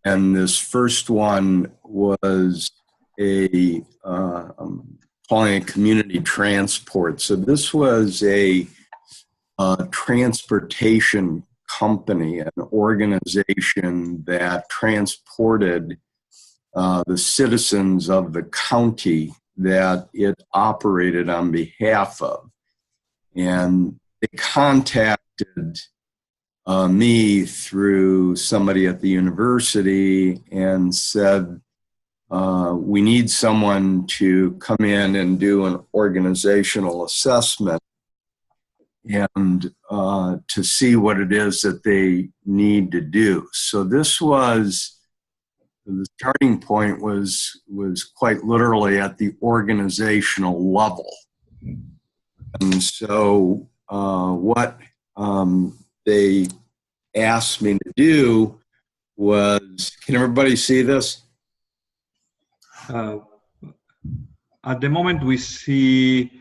And this first one was I'm calling it community transport. So this was a transportation company, an organization that transported the citizens of the county that it operated on behalf of. And they contacted me through somebody at the university and said, we need someone to come in and do an organizational assessment and to see what it is that they need to do. So this was, the starting point was quite literally at the organizational level. And so what they asked me to do was, can everybody see this? At the moment, we see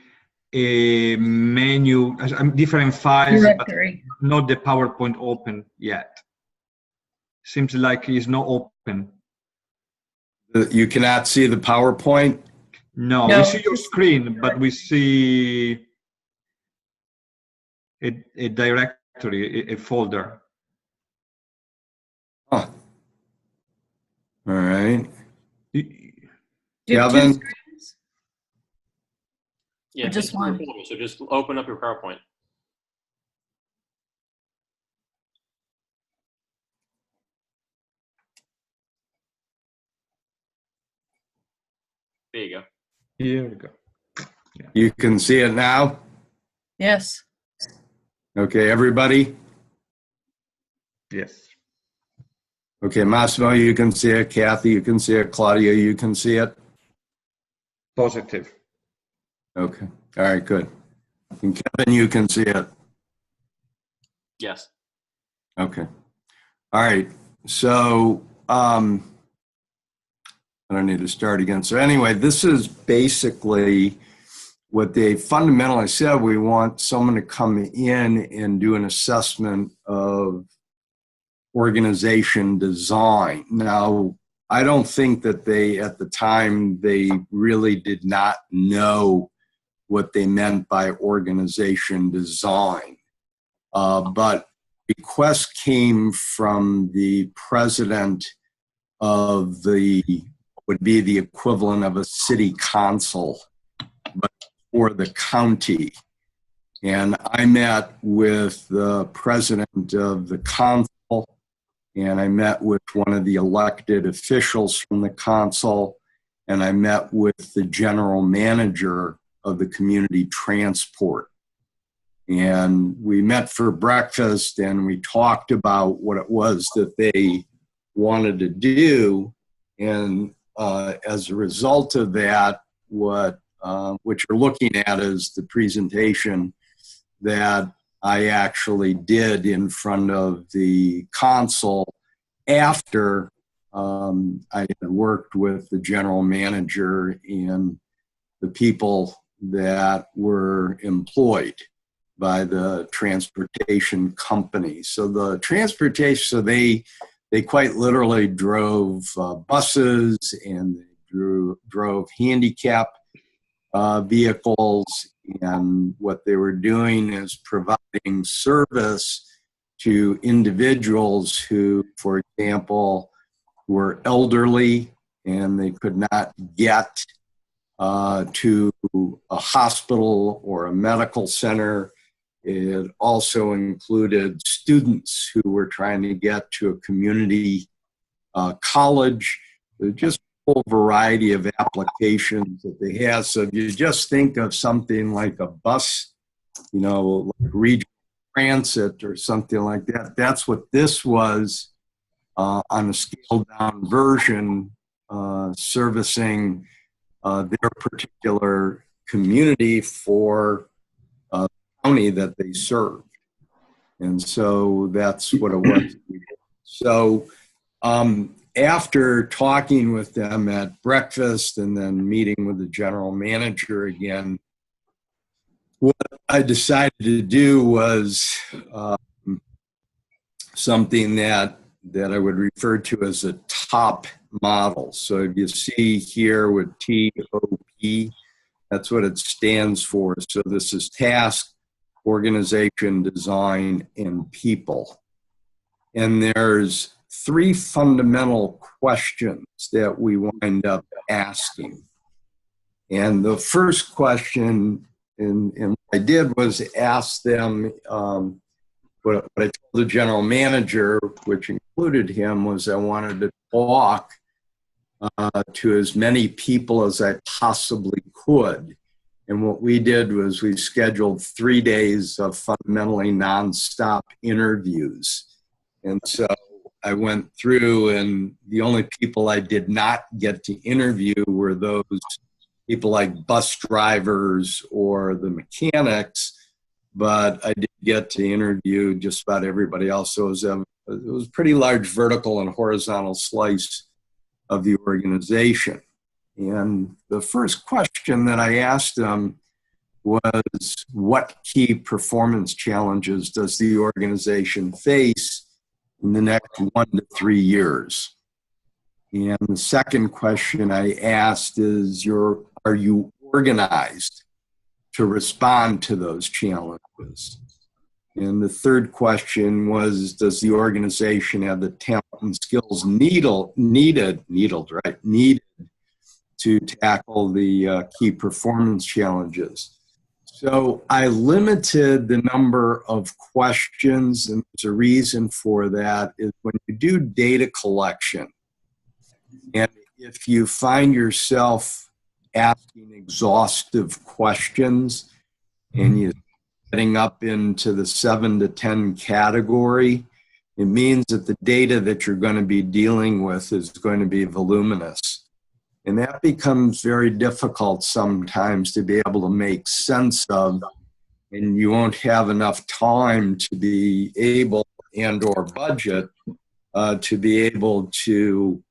a menu, different files, Directory. but not the PowerPoint open yet. Seems like it's not open. You cannot see the PowerPoint? No, we see your screen, but we see a directory, a folder. Huh. All right. Kevin? Yeah, just one. So just open up your PowerPoint. There you go. Here we go. Yeah. You can see it now? Yes. Okay, everybody? Yes. Okay, Massimo, you can see it. Kathy, you can see it. Claudia, you can see it? Positive. Okay. All right, good. And Kevin, you can see it? Yes. Okay. All right. So I don't need to start again. So anyway, this is basically what they fundamentally said. We want someone to come in and do an assessment of organization design. Now, I don't think that at the time, they really did not know what they meant by organization design. But requests came from the president of would be the equivalent of a city council, but for the county. And I met with the president of the council, and I met with one of the elected officials from the council, and I met with the general manager of the community transport. And we met for breakfast, and we talked about what it was that they wanted to do. And as a result of that, what you're looking at is the presentation that I actually did in front of the council after I had worked with the general manager and the people that were employed by the transportation company. So the transportation, so they quite literally drove buses, and they drove handicap vehicles. And what they were doing is providing service to individuals who, for example, were elderly and they could not get to a hospital or a medical center. It also included students who were trying to get to a community college. Just a whole variety of applications that they have. So if you just think of something like a bus, like regional transit or something like that, that's what this was on a scaled down version, servicing their particular community for the county that they served. And so that's what it was. So after talking with them at breakfast and then meeting with the general manager again, what I decided to do was something that that I would refer to as a top model. So if you see here with TOP, that's what it stands for. So this is task, organization, design, and people. And there's three fundamental questions that we wind up asking. And the first question, and what I did was ask them, what I told the general manager, which included him, was I wanted to talk to as many people as I possibly could. And what we did was we scheduled 3 days of fundamentally nonstop interviews. And so I went through, and the only people I did not get to interview were those people like bus drivers or the mechanics, but I did get to interview just about everybody else. So it was a pretty large vertical and horizontal slice of the organization. And the first question that I asked them was, what key performance challenges does the organization face in the next 1 to 3 years? And the second question I asked is, are you organized to respond to those challenges? And the third question was, does the organization have the talent and skills needed to tackle the key performance challenges? So I limited the number of questions, and there's a reason for that. Is when you do data collection, and if you find yourself asking exhaustive questions and you're getting up into the 7 to 10 category, it means that the data that you're going to be dealing with is going to be voluminous. And that becomes very difficult sometimes to be able to make sense of, and you won't have enough time to be able, and or budget, to be able to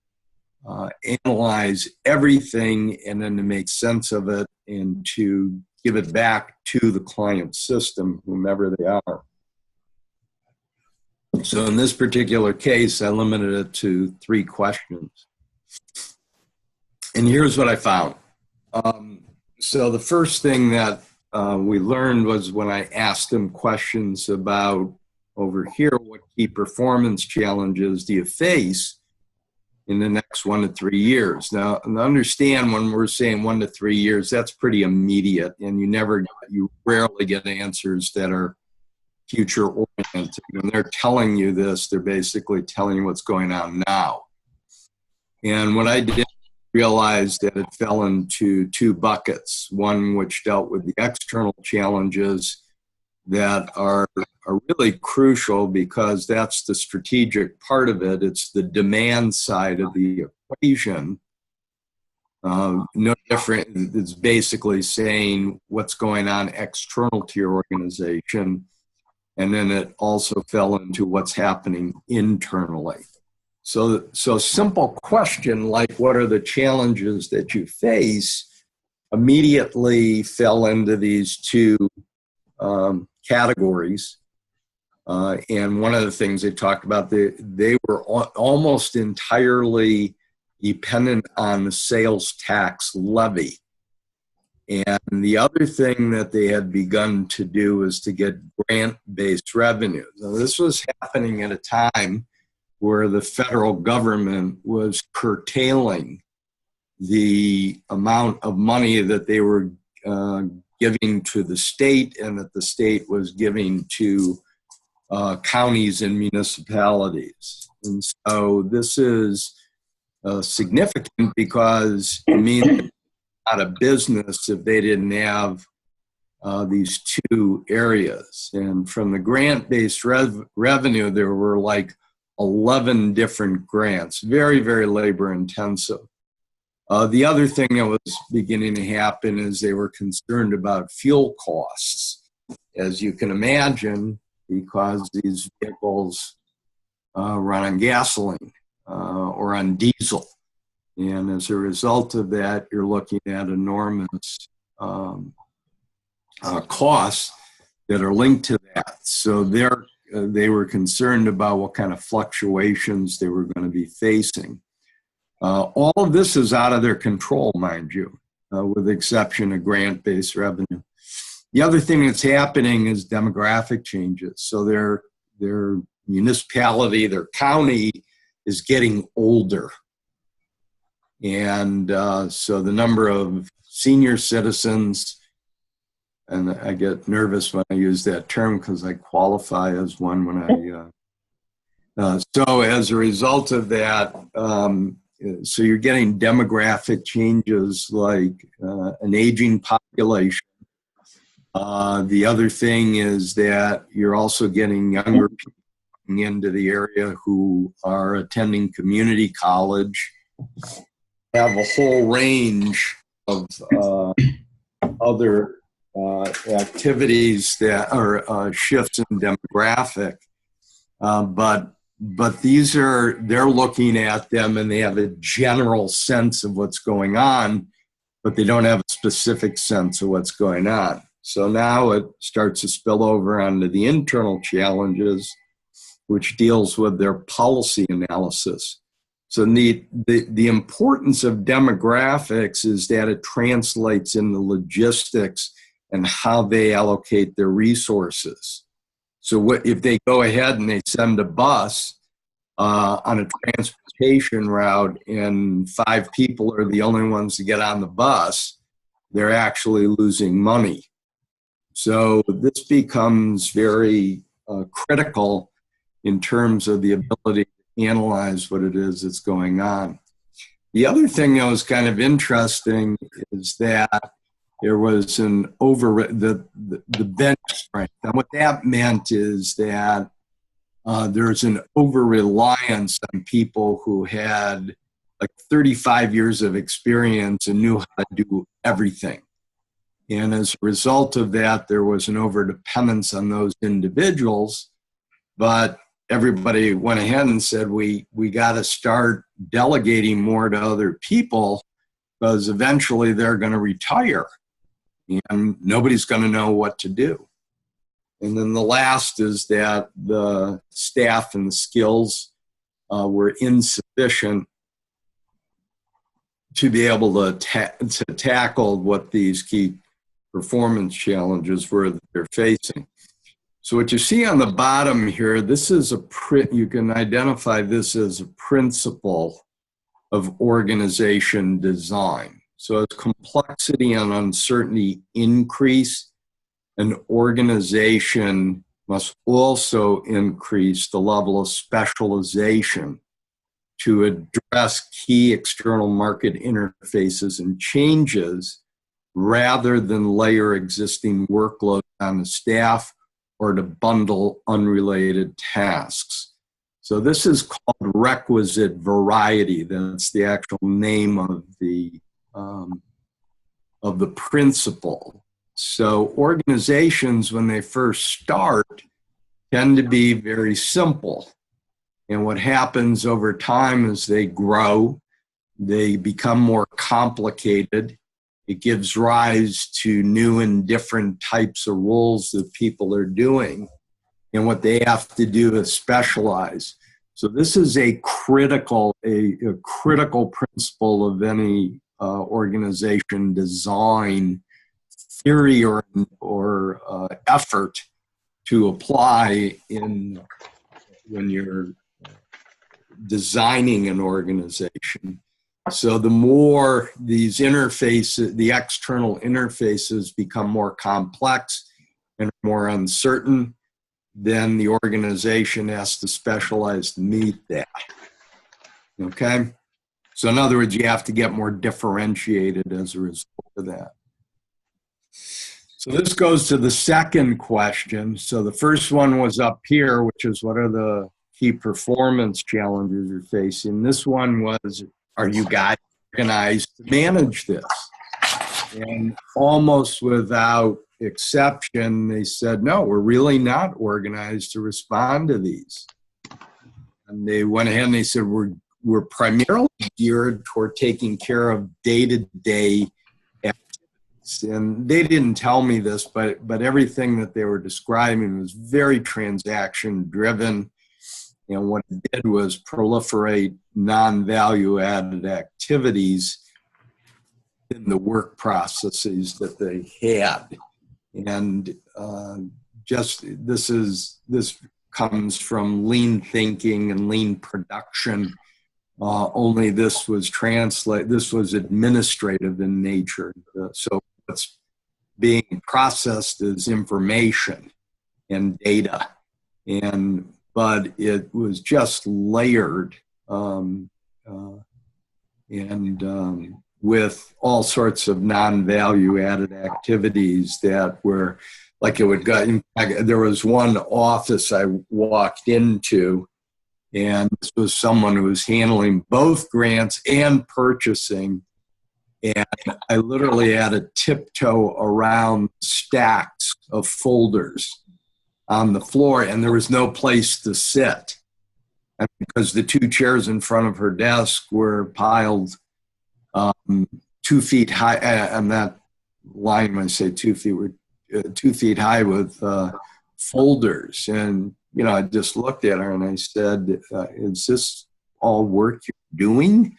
analyze everything and then to make sense of it and to give it back to the client system, whomever they are. So in this particular case, I limited it to 3 questions. And here's what I found. So the first thing that we learned was when I asked them questions about, over here, what key performance challenges do you face in the next 1 to 3 years? Now, understand when we're saying 1 to 3 years, that's pretty immediate, and you rarely get answers that are future oriented. When they're telling you this, they're basically telling you what's going on now. And what I did, realized that it fell into 2 buckets. One which dealt with the external challenges that are really crucial because that's the strategic part of it. It's the demand side of the equation. No different. It's basically saying what's going on external to your organization. And then it also fell into what's happening internally. So simple question like, what are the challenges that you face, immediately fell into these 2 categories. And one of the things they talked about, they were almost entirely dependent on the sales tax levy. And the other thing that they had begun to do is to get grant-based revenue. Now, this was happening at a time where the federal government was curtailing the amount of money that they were giving to the state and that the state was giving to counties and municipalities. And so this is significant because it means they're out of business if they didn't have these 2 areas. And from the grant-based revenue, there were like 11 different grants, very, very labor intensive. The other thing that was beginning to happen is they were concerned about fuel costs, as you can imagine, because these vehicles run on gasoline or on diesel. And as a result of that, you're looking at enormous costs that are linked to that. So they're they were concerned about what kind of fluctuations they were going to be facing. All of this is out of their control, mind you, with the exception of grant-based revenue. The other thing that's happening is demographic changes. So their municipality, their county is getting older. And so the number of senior citizens, and I get nervous when I use that term because I qualify as one when so as a result of that, so you're getting demographic changes like an aging population. The other thing is that you're also getting younger people into the area who are attending community college, have a whole range of other activities that are shifts in demographic. But they're looking at them and they have a general sense of what's going on, but they don't have a specific sense of what's going on. So now it starts to spill over onto the internal challenges, which deals with their policy analysis. So the importance of demographics is that it translates into logistics and how they allocate their resources. So if they go ahead and they send a bus on a transportation route and 5 people are the only ones to get on the bus, they're actually losing money. So this becomes very critical in terms of the ability to analyze what it is that's going on. The other thing that was kind of interesting is that there was the bench strength. And what that meant is that there's an over-reliance on people who had like 35 years of experience and knew how to do everything. And as a result of that, there was an over-dependence on those individuals. But everybody went ahead and said, we got to start delegating more to other people because eventually they're going to retire and nobody's going to know what to do. And then the last is that the staff and the skills were insufficient to be able to tackle what these key performance challenges were that they're facing. So what you see on the bottom here, this is you can identify this as a principle of organization design. So as complexity and uncertainty increase, an organization must also increase the level of specialization to address key external market interfaces and changes rather than layer existing workload on the staff or to bundle unrelated tasks. So this is called requisite variety. That's the actual name of the principle. So organizations, when they first start, tend to be very simple. And what happens over time is they grow, they become more complicated. It gives rise to new and different types of roles that people are doing. And what they have to do is specialize. So this is a critical principle of any organization design theory or effort to apply when you're designing an organization. So the more these interfaces, the external interfaces become more complex and more uncertain, then the organization has to specialize to meet that. Okay? So in other words, you have to get more differentiated as a result of that. So this goes to the second question. So the first one was up here, which is what are the key performance challenges you're facing? This one was, are you guys organized to manage this? And almost without exception, they said, no, we're really not organized to respond to these. And they went ahead and they said, we're primarily geared toward taking care of day-to-day activities. and they didn't tell me this, but everything that they were describing was very transaction driven. And what it did was proliferate non-value added activities in the work processes that they had. And this comes from lean thinking and lean production. Only this was administrative in nature. So what's being processed is information and data, but it was just layered with all sorts of non-value added activities that were like it would go. There was one office I walked into, and this was someone who was handling both grants and purchasing. And I literally had to tiptoe around stacks of folders on the floor, and there was no place to sit. And because the two chairs in front of her desk were piled 2 feet high. I'm not lying when I say 2 feet. Were 2 feet high with folders. And, I just looked at her and I said, is this all work you're doing?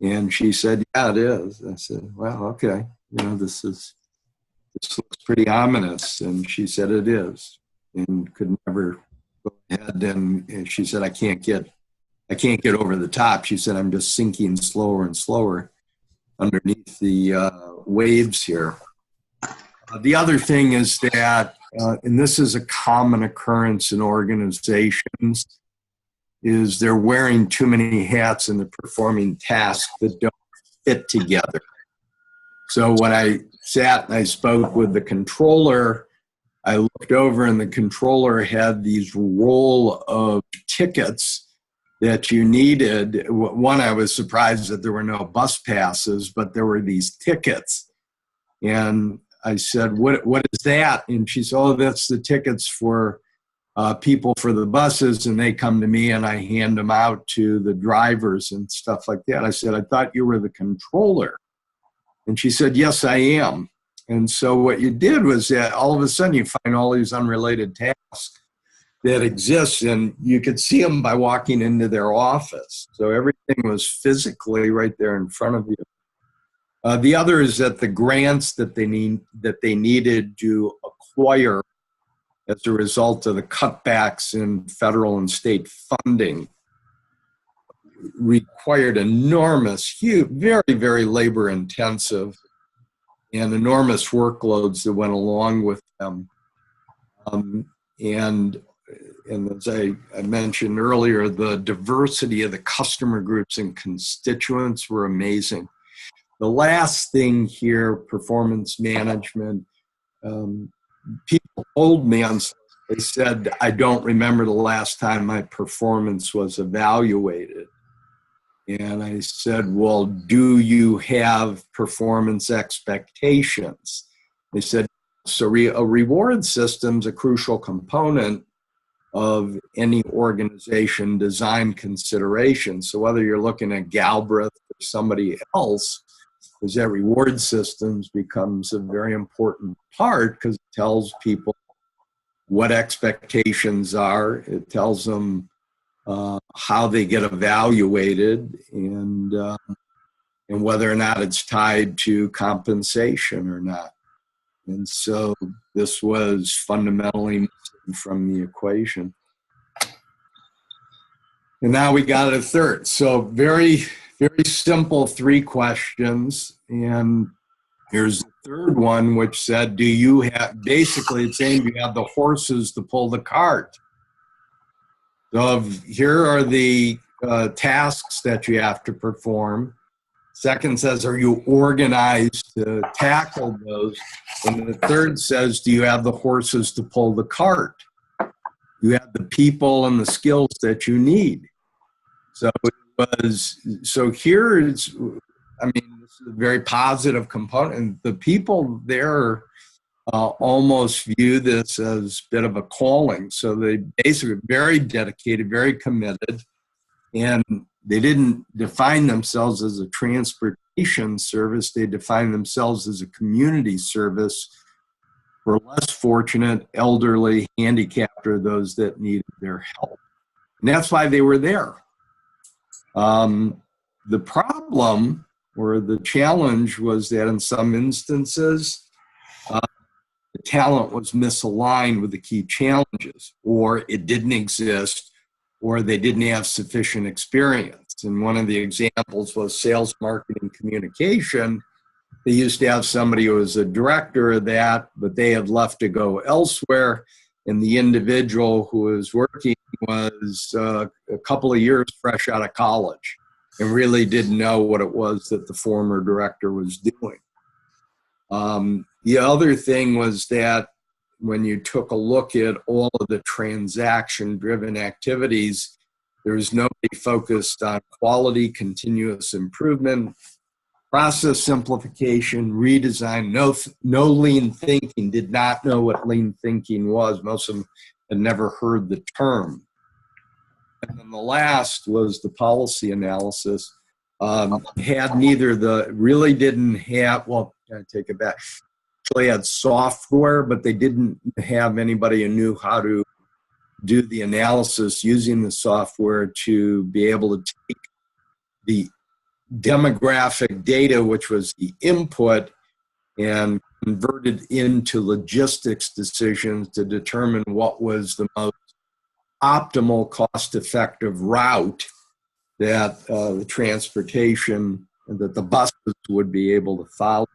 And she said, yeah, it is. I said, well, okay. This looks pretty ominous. And she said, it is. And could never go ahead. And she said, I can't get over the top. She said, I'm just sinking slower and slower underneath the waves here. The other thing is that, and this is a common occurrence in organizations, is they're wearing too many hats and they're performing tasks that don't fit together. So when I sat and I spoke with the controller, I looked over and the controller had these roll of tickets that you needed. One, I was surprised that there were no bus passes, but there were these tickets. And I said, what is that? And she said, oh, that's the tickets for people for the buses. And they come to me and I hand them out to the drivers and stuff like that. I said, I thought you were the controller. And she said, yes, I am. And so what you did was that all of a sudden you find all these unrelated tasks that exist, and you could see them by walking into their office. So everything was physically right there in front of you. The other is that the grants that they needed to acquire as a result of the cutbacks in federal and state funding required enormous, huge, very, very labor intensive and enormous workloads that went along with them. And as I mentioned earlier, the diversity of the customer groups and constituents were amazing. The last thing here, performance management, people told me, they said, I don't remember the last time my performance was evaluated. And I said, well, do you have performance expectations? They said, so a reward system's a crucial component of any organization design consideration. So whether you're looking at Galbraith or somebody else, is that reward systems becomes a very important part because it tells people what expectations are. It tells them how they get evaluated and whether or not it's tied to compensation or not. And so this was fundamentally missing from the equation. And now we got a third. So very, very simple 3 questions. And here's the third one, which said, do you have, basically it's saying you have the horses to pull the cart. So here are the tasks that you have to perform. Second says, are you organized to tackle those? And the third says, do you have the horses to pull the cart? You have the people and the skills that you need. So here is, I mean, this is a very positive component. The people there almost view this as a bit of a calling. So they basically very dedicated, very committed. And they didn't define themselves as a transportation service. They defined themselves as a community service for less fortunate, elderly, handicapped, or those that needed their help. And that's why they were there. The problem or the challenge was that in some instances, the talent was misaligned with the key challenges, or it didn't exist, or they didn't have sufficient experience. And one of the examples was sales, marketing, communication. They used to have somebody who was a director of that, but they had left to go elsewhere. And the individual who was working was a couple of years fresh out of college and really didn't know what it was that the former director was doing. The other thing was that when you took a look at all of the transaction-driven activities, there was nobody focused on quality, continuous improvement, process simplification, redesign, no lean thinking, did not know what lean thinking was. Most of them had never heard the term. And then the last was the policy analysis. Had neither really didn't have, well, I take it back. Actually had software, but they didn't have anybody who knew how to do the analysis using the software to be able to take the demographic data, which was the input, and convert it into logistics decisions to determine what was the most optimal, cost-effective route that the transportation and that the buses would be able to follow.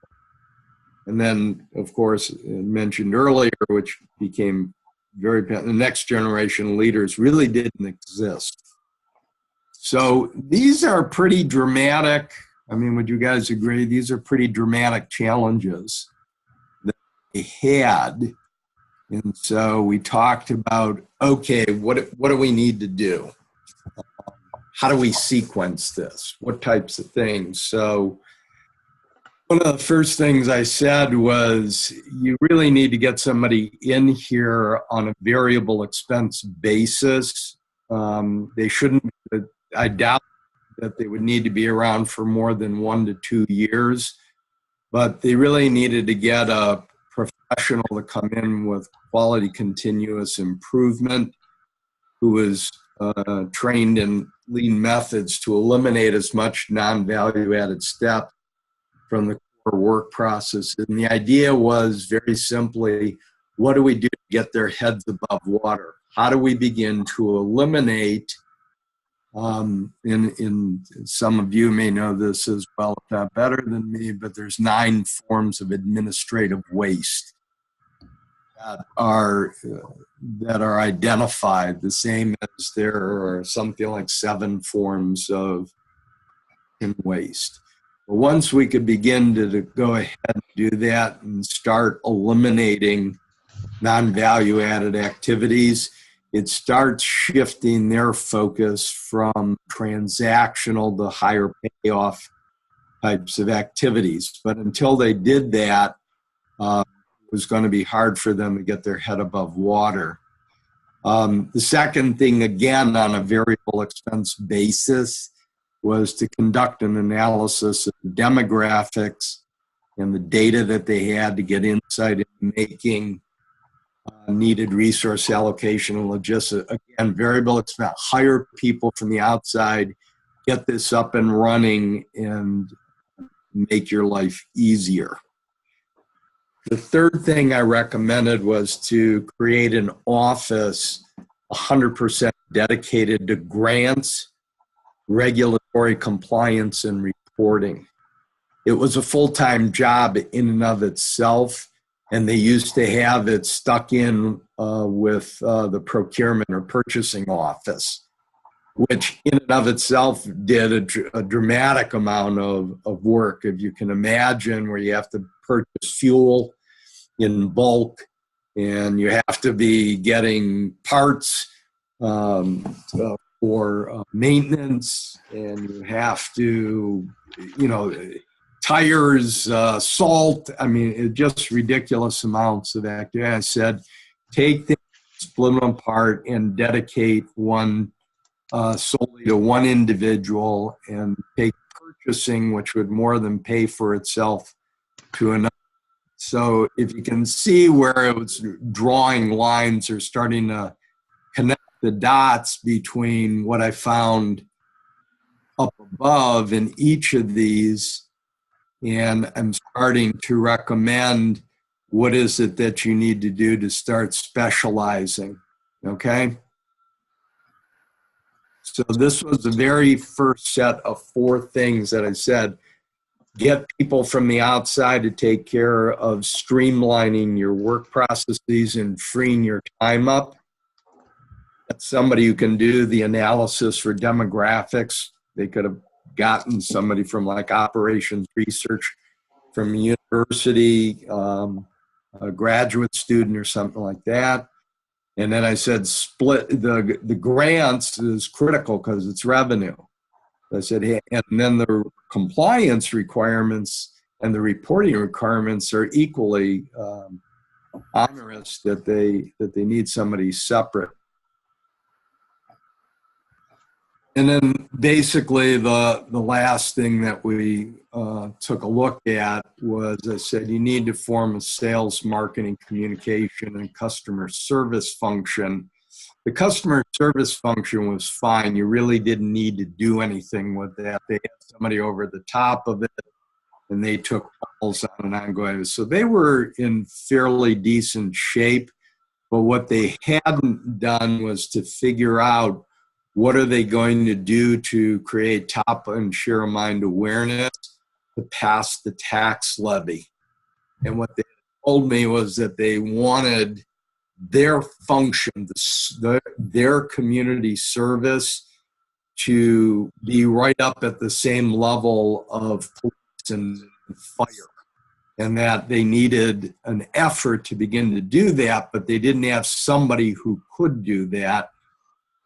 And then, of course, mentioned earlier, which became very, the next generation leaders really didn't exist. So these are pretty dramatic. I mean, would you guys agree? These are pretty dramatic challenges that they had. And so we talked about, okay, what do we need to do? How do we sequence this? What types of things? So one of the first things I said was you really need to get somebody in here on a variable expense basis. They shouldn't, I doubt that they would need to be around for more than 1 to 2 years, but they really needed to get a professional to come in with quality continuous improvement who was trained in lean methods to eliminate as much non-value added step from the core work process. And the idea was very simply, what do we do to get their heads above water? How do we begin to eliminate, in some of you may know this as well, if not better than me, but there's 9 forms of administrative waste that are identified, the same as there are something like 7 forms of waste. But once we could begin to go ahead and do that and start eliminating non-value added activities, it starts shifting their focus from transactional to higher payoff types of activities. But until they did that, it was going to be hard for them to get their head above water. The second thing, again, on a variable expense basis, was to conduct an analysis of the demographics and the data that they had to get insight into making needed resource allocation and logistics. Again, variable expense, hire people from the outside, get this up and running, and make your life easier. The third thing I recommended was to create an office 100% dedicated to grants, regulatory compliance, and reporting. It was a full-time job in and of itself, and they used to have it stuck in with the procurement or purchasing office, which in and of itself did a dramatic amount of work, if you can imagine, where you have to purchase fuel in bulk, and you have to be getting parts for maintenance, and you have to, tires, salt. I mean, it just ridiculous amounts of activity. I said, take things, split them apart, and dedicate one solely to one individual and take purchasing, which would more than pay for itself, to another. So if you can see where it was drawing lines or starting to connect the dots between what I found up above in each of these, and I'm starting to recommend what is it that you need to do to start specializing, okay? So this was the very first set of 4 things that I said. Get people from the outside to take care of streamlining your work processes and freeing your time up. That's somebody who can do the analysis for demographics. They could have gotten somebody from like operations research from a university, a graduate student or something like that. And then I said split the grants is critical because it's revenue. I said, hey, and then the compliance requirements and the reporting requirements are equally onerous, that they need somebody separate. And then basically the last thing that we took a look at was, I said, you need to form a sales, marketing, communication, and customer service function. The customer service function was fine. You really didn't need to do anything with that. They had somebody over the top of it, and they took calls on an ongoing basis. So they were in fairly decent shape, but what they hadn't done was to figure out what are they going to do to create top and share of mind awareness to pass the tax levy. And what they told me was that they wanted their function, their community service, to be right up at the same level of police and fire, and that they needed an effort to begin to do that, but they didn't have somebody who could do that.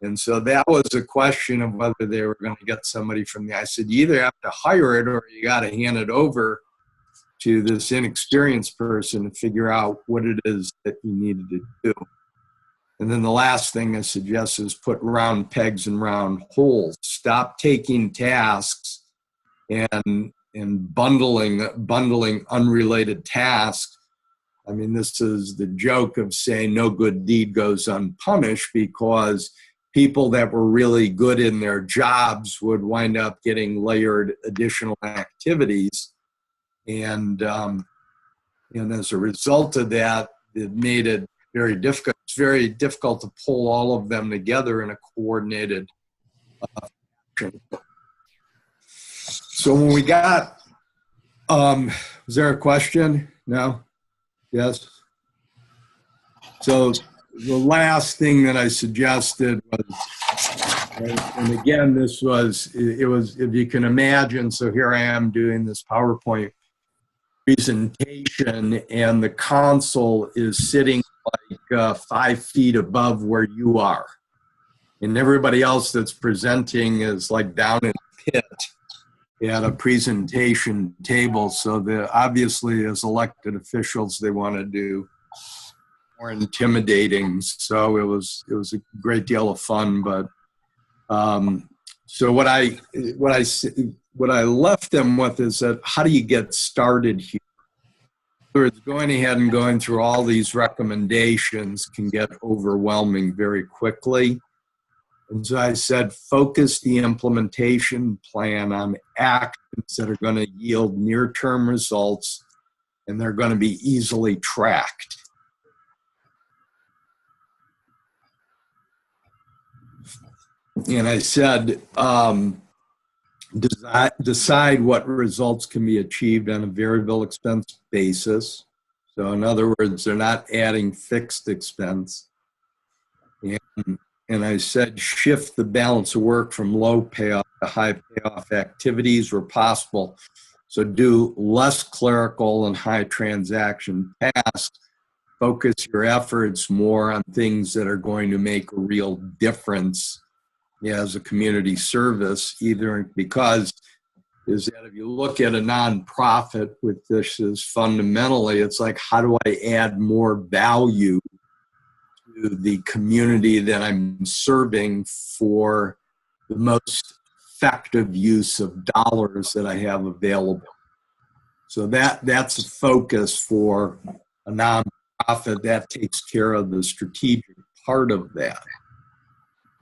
And so that was a question of whether they were going to get somebody from the, I said, you either have to hire it or you got to hand it over to this inexperienced person to figure out what it is that you needed to do. And then the last thing I suggest is put round pegs in round holes. Stop taking tasks and bundling unrelated tasks. I mean, this is the joke of saying no good deed goes unpunished, because people that were really good in their jobs would wind up getting layered additional activities. And as a result of that, it made it very difficult. It's very difficult to pull all of them together in a coordinated fashion. So when we got, was there a question? No? Yes? So the last thing that I suggested was, and again, this was, it was, if you can imagine, so here I am doing this PowerPoint presentation, and the console is sitting like 5 feet above where you are. And everybody else that's presenting is like down in the pit at a presentation table. So obviously as elected officials, they want to do more intimidating. So it was a great deal of fun. But so what I left them with is that, how do you get started here? It's going ahead and going through all these recommendations can get overwhelming very quickly. And so I said, focus the implementation plan on actions that are going to yield near-term results, and they're going to be easily tracked. And I said, decide what results can be achieved on a variable expense basis. So in other words, they're not adding fixed expense. And I said, shift the balance of work from low payoff to high payoff activities where possible. So do less clerical and high transaction tasks. Focus your efforts more on things that are going to make a real difference as a community service, either because is that if you look at a nonprofit with this, is fundamentally, it's like, how do I add more value to the community that I'm serving for the most effective use of dollars that I have available. So that's a focus for a nonprofit that takes care of the strategic part of that.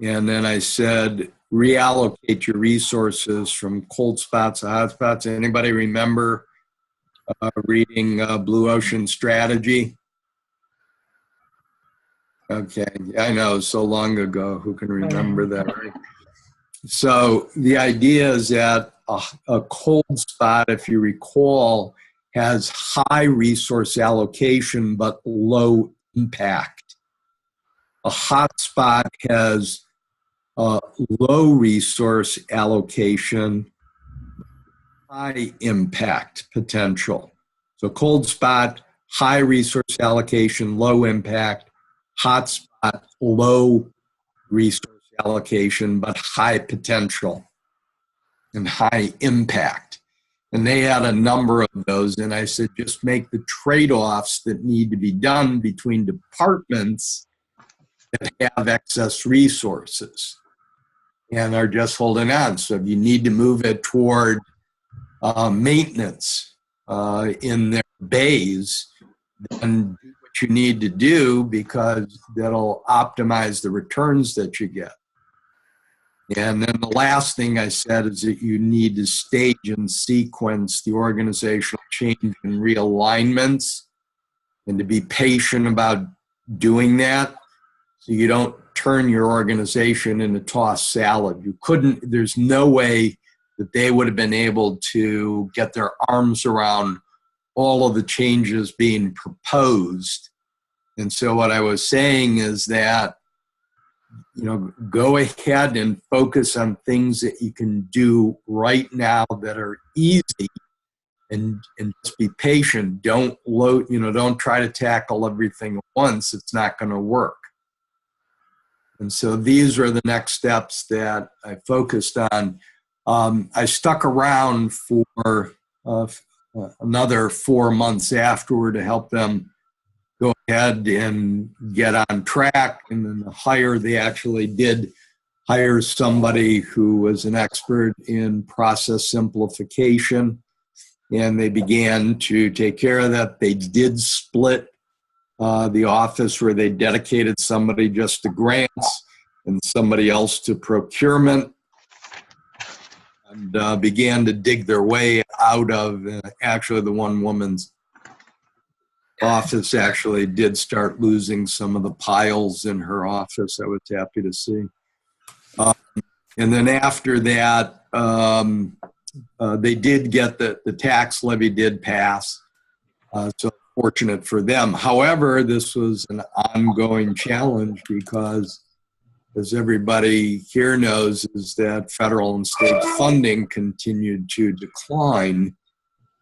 And then I said, reallocate your resources from cold spots to hot spots. Anybody remember reading Blue Ocean Strategy? Okay, I know, so long ago. Who can remember that, right? So the idea is that a cold spot, if you recall, has high resource allocation but low impact. A hot spot has low resource allocation, high impact potential. So cold spot, high resource allocation, low impact. Hot spot, low resource allocation, but high potential and high impact. And they had a number of those. And I said, just make the trade-offs that need to be done between departments that have excess resources and are just holding on. So if you need to move it toward maintenance in their bays, then do what you need to do, because that'll optimize the returns that you get. And then the last thing I said is that you need to stage and sequence the organizational change and realignments, and to be patient about doing that so you don't turn your organization into tossed salad. There's no way that they would have been able to get their arms around all of the changes being proposed. And so what I was saying is that, go ahead and focus on things that you can do right now that are easy, and just be patient. Don't try to tackle everything at once. It's not going to work. And so these are the next steps that I focused on. I stuck around for another 4 months afterward to help them go ahead and get on track. And then the hire, they actually did hire somebody who was an expert in process simplification, and they began to take care of that. They did split the office, where they dedicated somebody just to grants and somebody else to procurement, and began to dig their way out of actually the one woman's office actually did start losing some of the piles in her office. I was happy to see. And then after that, they did get the tax levy did pass. So fortunate for them. However, this was an ongoing challenge because, as everybody here knows, is that federal and state funding continued to decline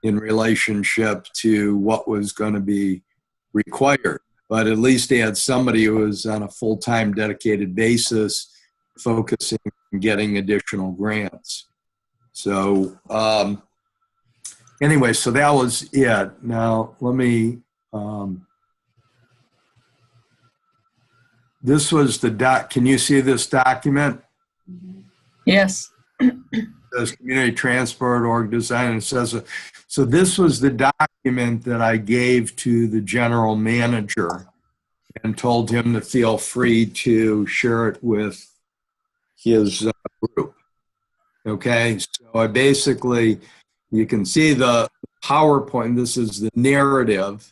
in relationship to what was going to be required. But at least they had somebody who was on a full-time dedicated basis focusing on getting additional grants. So anyway, so that was it. Now let me, this was the can you see this document? Yes. It says Community Transport Org Design, and it says, so this was the document that I gave to the general manager and told him to feel free to share it with his group. Okay, so I basically, you can see the PowerPoint, this is the narrative,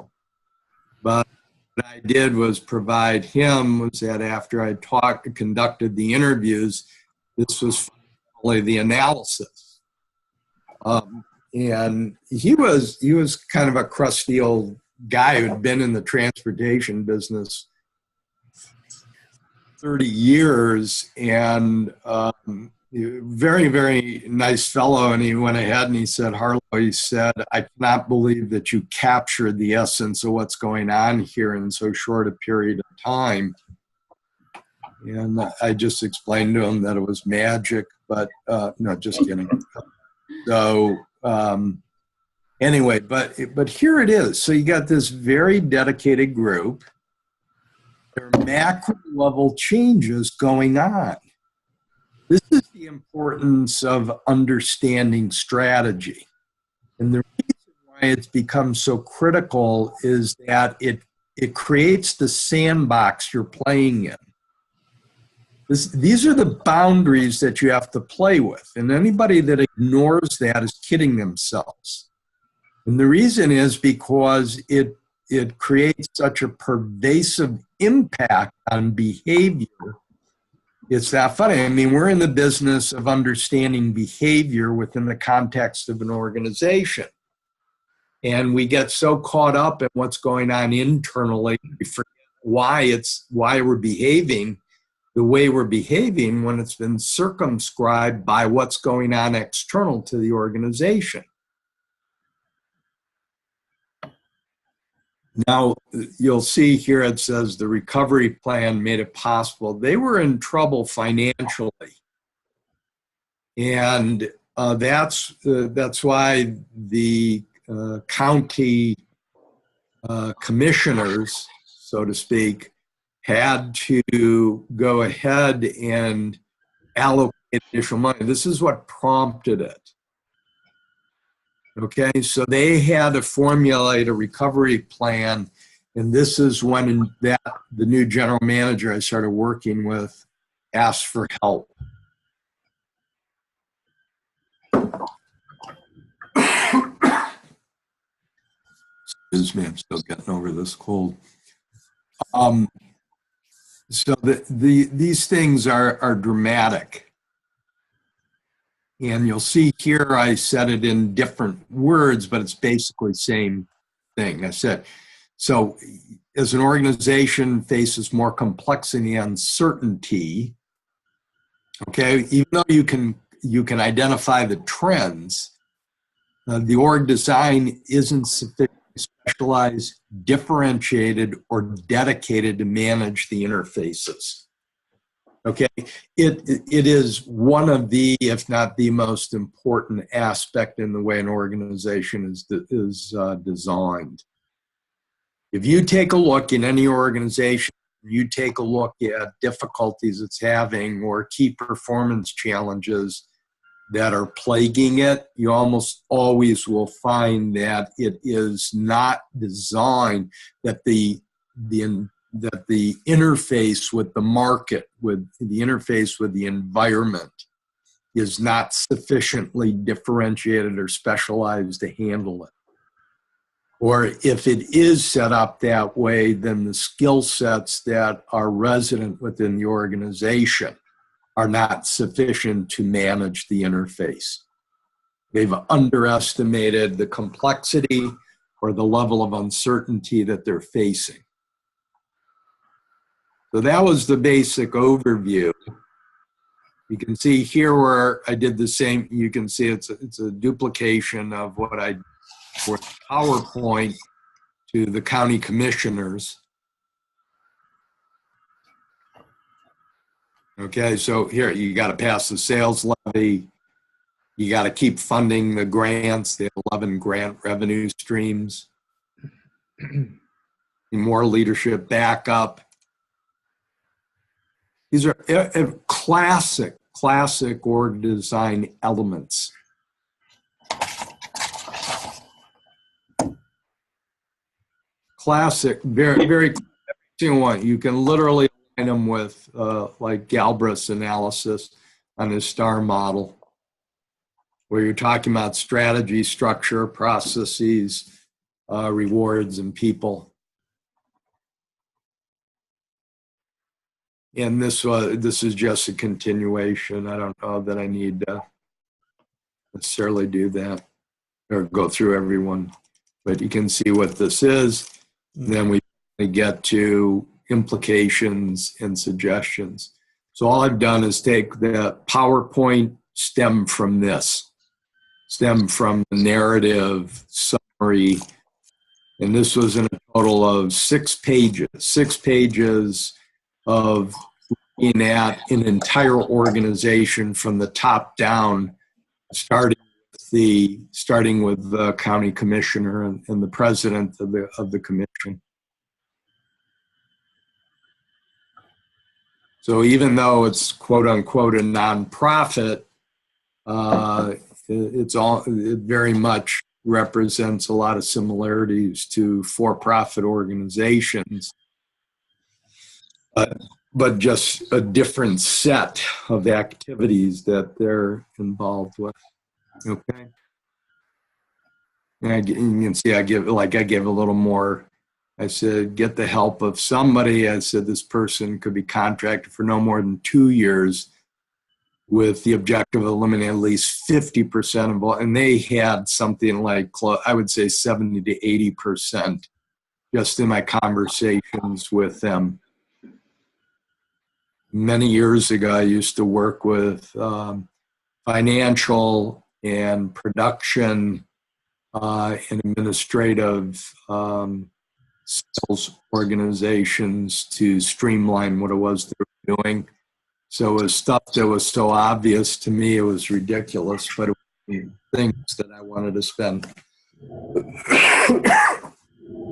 but what I did was provide him was that after I conducted the interviews, this was finally the analysis. And he was kind of a crusty old guy who'd been in the transportation business 30 years, and very, very nice fellow. And he went ahead and he said, Harlow, he said, I cannot believe that you captured the essence of what's going on here in so short a period of time. And I just explained to him that it was magic, but no, just kidding. So anyway, but here it is. So you got this very dedicated group. There are macro level changes going on. This is the importance of understanding strategy. And the reason why it's become so critical is that it creates the sandbox you're playing in. These are the boundaries that you have to play with. And anybody that ignores that is kidding themselves. And the reason is because it creates such a pervasive impact on behavior. It's that funny. I mean, we're in the business of understanding behavior within the context of an organization. And we get so caught up in what's going on internally, we forget why we're behaving the way we're behaving when it's been circumscribed by what's going on external to the organization. Now, you'll see here it says the recovery plan made it possible. They were in trouble financially. And that's why the county commissioners, so to speak, had to go ahead and allocate additional money. This is what prompted it. Okay, so they had to formulate a recovery plan, and this is when the new general manager I started working with asked for help. Excuse me, I'm still getting over this cold. So these things are dramatic. And you'll see here I said it in different words, but it's basically the same thing. I said, so as an organization faces more complexity and uncertainty, okay, even though you can identify the trends, the org design isn't sufficiently specialized, differentiated, or dedicated to manage the interfaces. Okay, it is one of the, if not the most important aspect in the way an organization is designed. If you take a look in any organization, you take a look at difficulties it's having or key performance challenges that are plaguing it, you almost always will find that it is not designed, that the interface with the market, with the interface with the environment is not sufficiently differentiated or specialized to handle it. Or if it is set up that way, then the skill sets that are resident within the organization are not sufficient to manage the interface. They've underestimated the complexity or the level of uncertainty that they're facing. So that was the basic overview. You can see here where I did the same. You can see it's a duplication of what I with PowerPoint to the county commissioners. Okay, so here you got to pass the sales levy. You got to keep funding the grants, the 11 grant revenue streams. More leadership backup. These are classic org design elements. Classic, very one. You can literally line them with like Galbraith's analysis on his STAR model, where you're talking about strategy, structure, processes, rewards, and people. And this is just a continuation. I don't know that I need to necessarily do that or go through everyone, but you can see what this is. Then we get to implications and suggestions. So all I've done is take the PowerPoint, stem from the narrative summary, and this was in a total of 6 pages of looking at an entire organization from the top down, starting with the county commissioner and the president of the commission. So even though it's quote unquote a nonprofit, it very much represents a lot of similarities to for-profit organizations, but just a different set of activities that they're involved with. Okay. And you can see I gave a little more. I said, get the help of somebody. I said, this person could be contracted for no more than 2 years with the objective of eliminating at least 50% of all. And they had something like, I would say 70 to 80% just in my conversations with them. Many years ago, I used to work with financial and production and administrative sales organizations to streamline what it was they were doing. So it was stuff that was so obvious to me, it was ridiculous, but it was things that I wanted to spend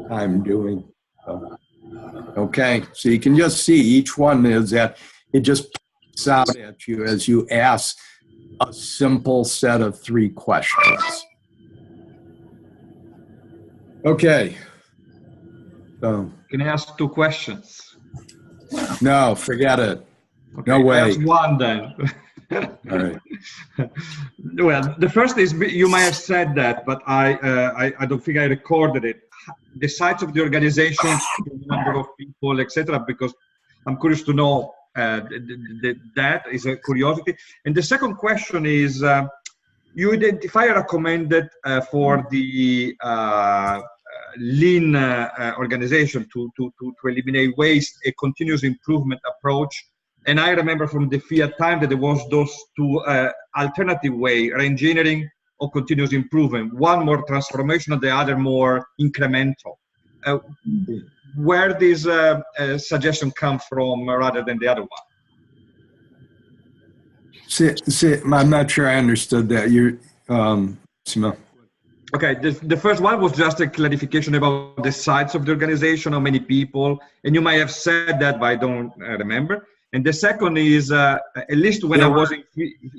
time doing. So, okay, so you can just see each one is that it just pops out at you as you ask a simple set of 3 questions. Okay. So, Can I ask 2 questions? no, forget it. Okay, No way. I ask one then. All right. Well, the first is, you might have said that, but I don't think I recorded it. The size of the organization, the number of people, etc. Because I'm curious to know. That is a curiosity. And the second question is, you identify a recommended for the lean organization to eliminate waste, a continuous improvement approach. And I remember from the Fiat time that there was those 2 alternative way, re-engineering or continuous improvement, one more transformational, the other more incremental. Where this suggestion come from rather than the other one? I'm not sure I understood that. You're, Simo. Okay, the first one was just a clarification about the size of the organization, how many people, and you might have said that, but I don't remember. And the second is, at least when I was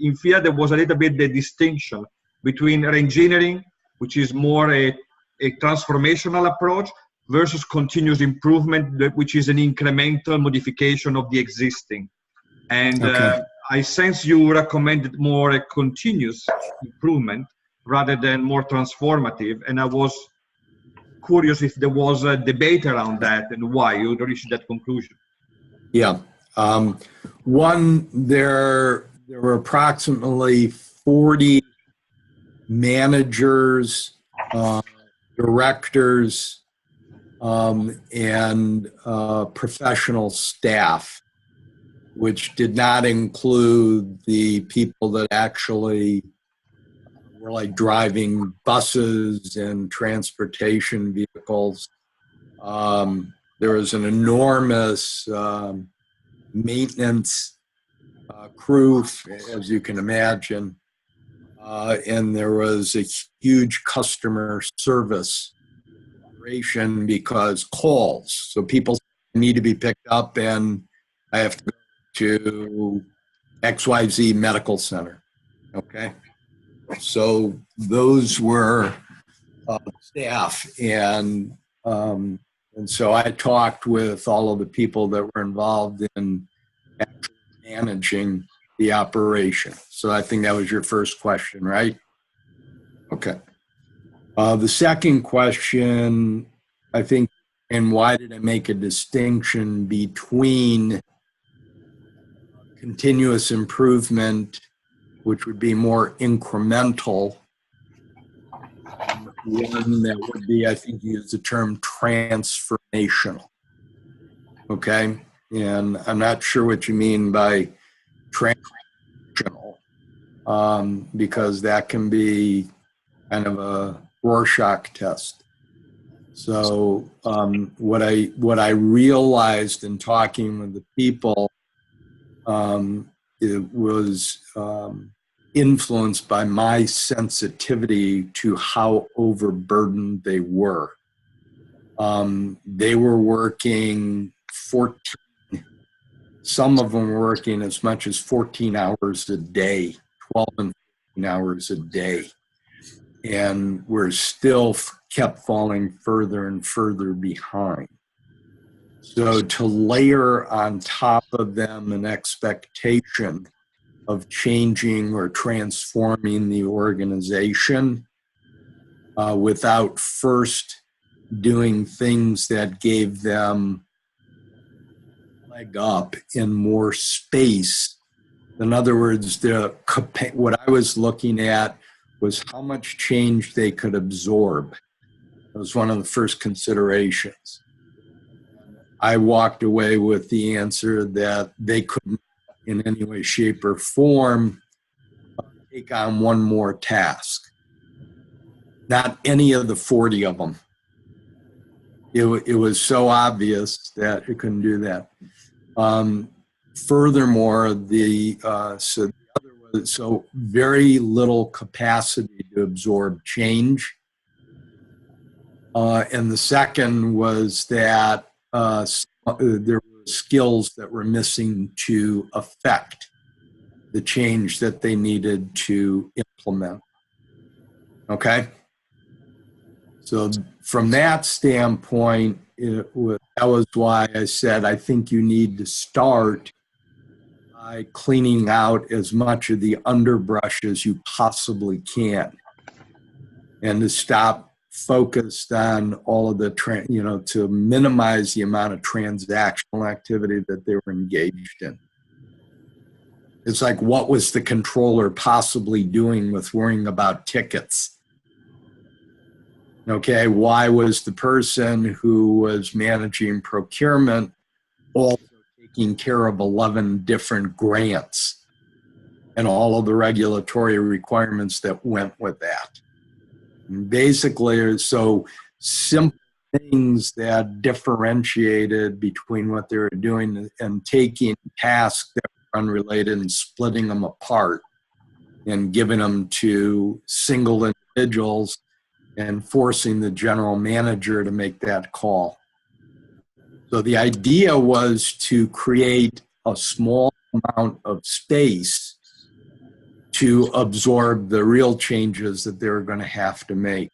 in Fiat, there was a little bit the distinction between re-engineering, which is more a transformational approach, versus continuous improvement, which is an incremental modification of the existing. And I sense you recommended more a continuous improvement rather than more transformative. And I was curious if there was a debate around that and why you reached that conclusion. Yeah. One, there were approximately 40 managers, directors, and professional staff, which did not include the people that actually were like driving buses and transportation vehicles. There was an enormous maintenance crew, as you can imagine, and there was a huge customer service operation because calls. So people need to be picked up, and I have to go to XYZ Medical Center. Okay, so those were staff, and so I talked with all of the people that were involved in actually managing the operation. So I think that was your first question, right? Okay. The second question, I think, and why did I make a distinction between continuous improvement, which would be more incremental, one that would be, I think you used the term transformational. Okay. And I'm not sure what you mean by transformational, because that can be kind of a Rorschach test. So what I realized in talking with the people, it was influenced by my sensitivity to how overburdened they were. They were working 14 Some of them were working as much as 14 hours a day, 12 and 14 hours a day. And we're still kept falling further and further behind. So to layer on top of them an expectation of changing or transforming the organization without first doing things that gave them leg up in more space. In other words, what I was looking at was how much change they could absorb. That was one of the first considerations. I walked away with the answer that they couldn't in any way, shape, or form take on one more task. Not any of the 40 of them. It was so obvious that it couldn't do that. Furthermore, so very little capacity to absorb change. And the second was that there were skills that were missing to affect the change that they needed to implement. Okay? So from that standpoint, that was why I said I think you need to start by cleaning out as much of the underbrush as you possibly can, and to stop focused on all of the, to minimize the amount of transactional activity that they were engaged in. It's like, what was the controller possibly doing with worrying about tickets? Okay, why was the person who was managing procurement also taking care of 11 different grants and all of the regulatory requirements that went with that? And basically, so simple things that differentiated between what they were doing and taking tasks that were unrelated and splitting them apart and giving them to single individuals and forcing the general manager to make that call. So the idea was to create a small amount of space to absorb the real changes that they were going to have to make,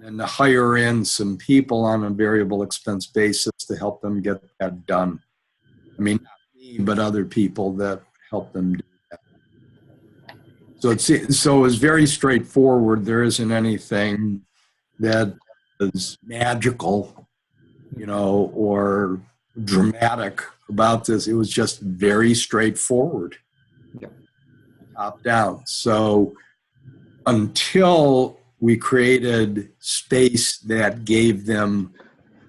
and to hire in some people on a variable expense basis to help them get that done. I mean, not me, but other people that help them do that. So it was very straightforward. There isn't anything that is magical, or dramatic about this. It was just very straightforward, top down. So until we created space that gave them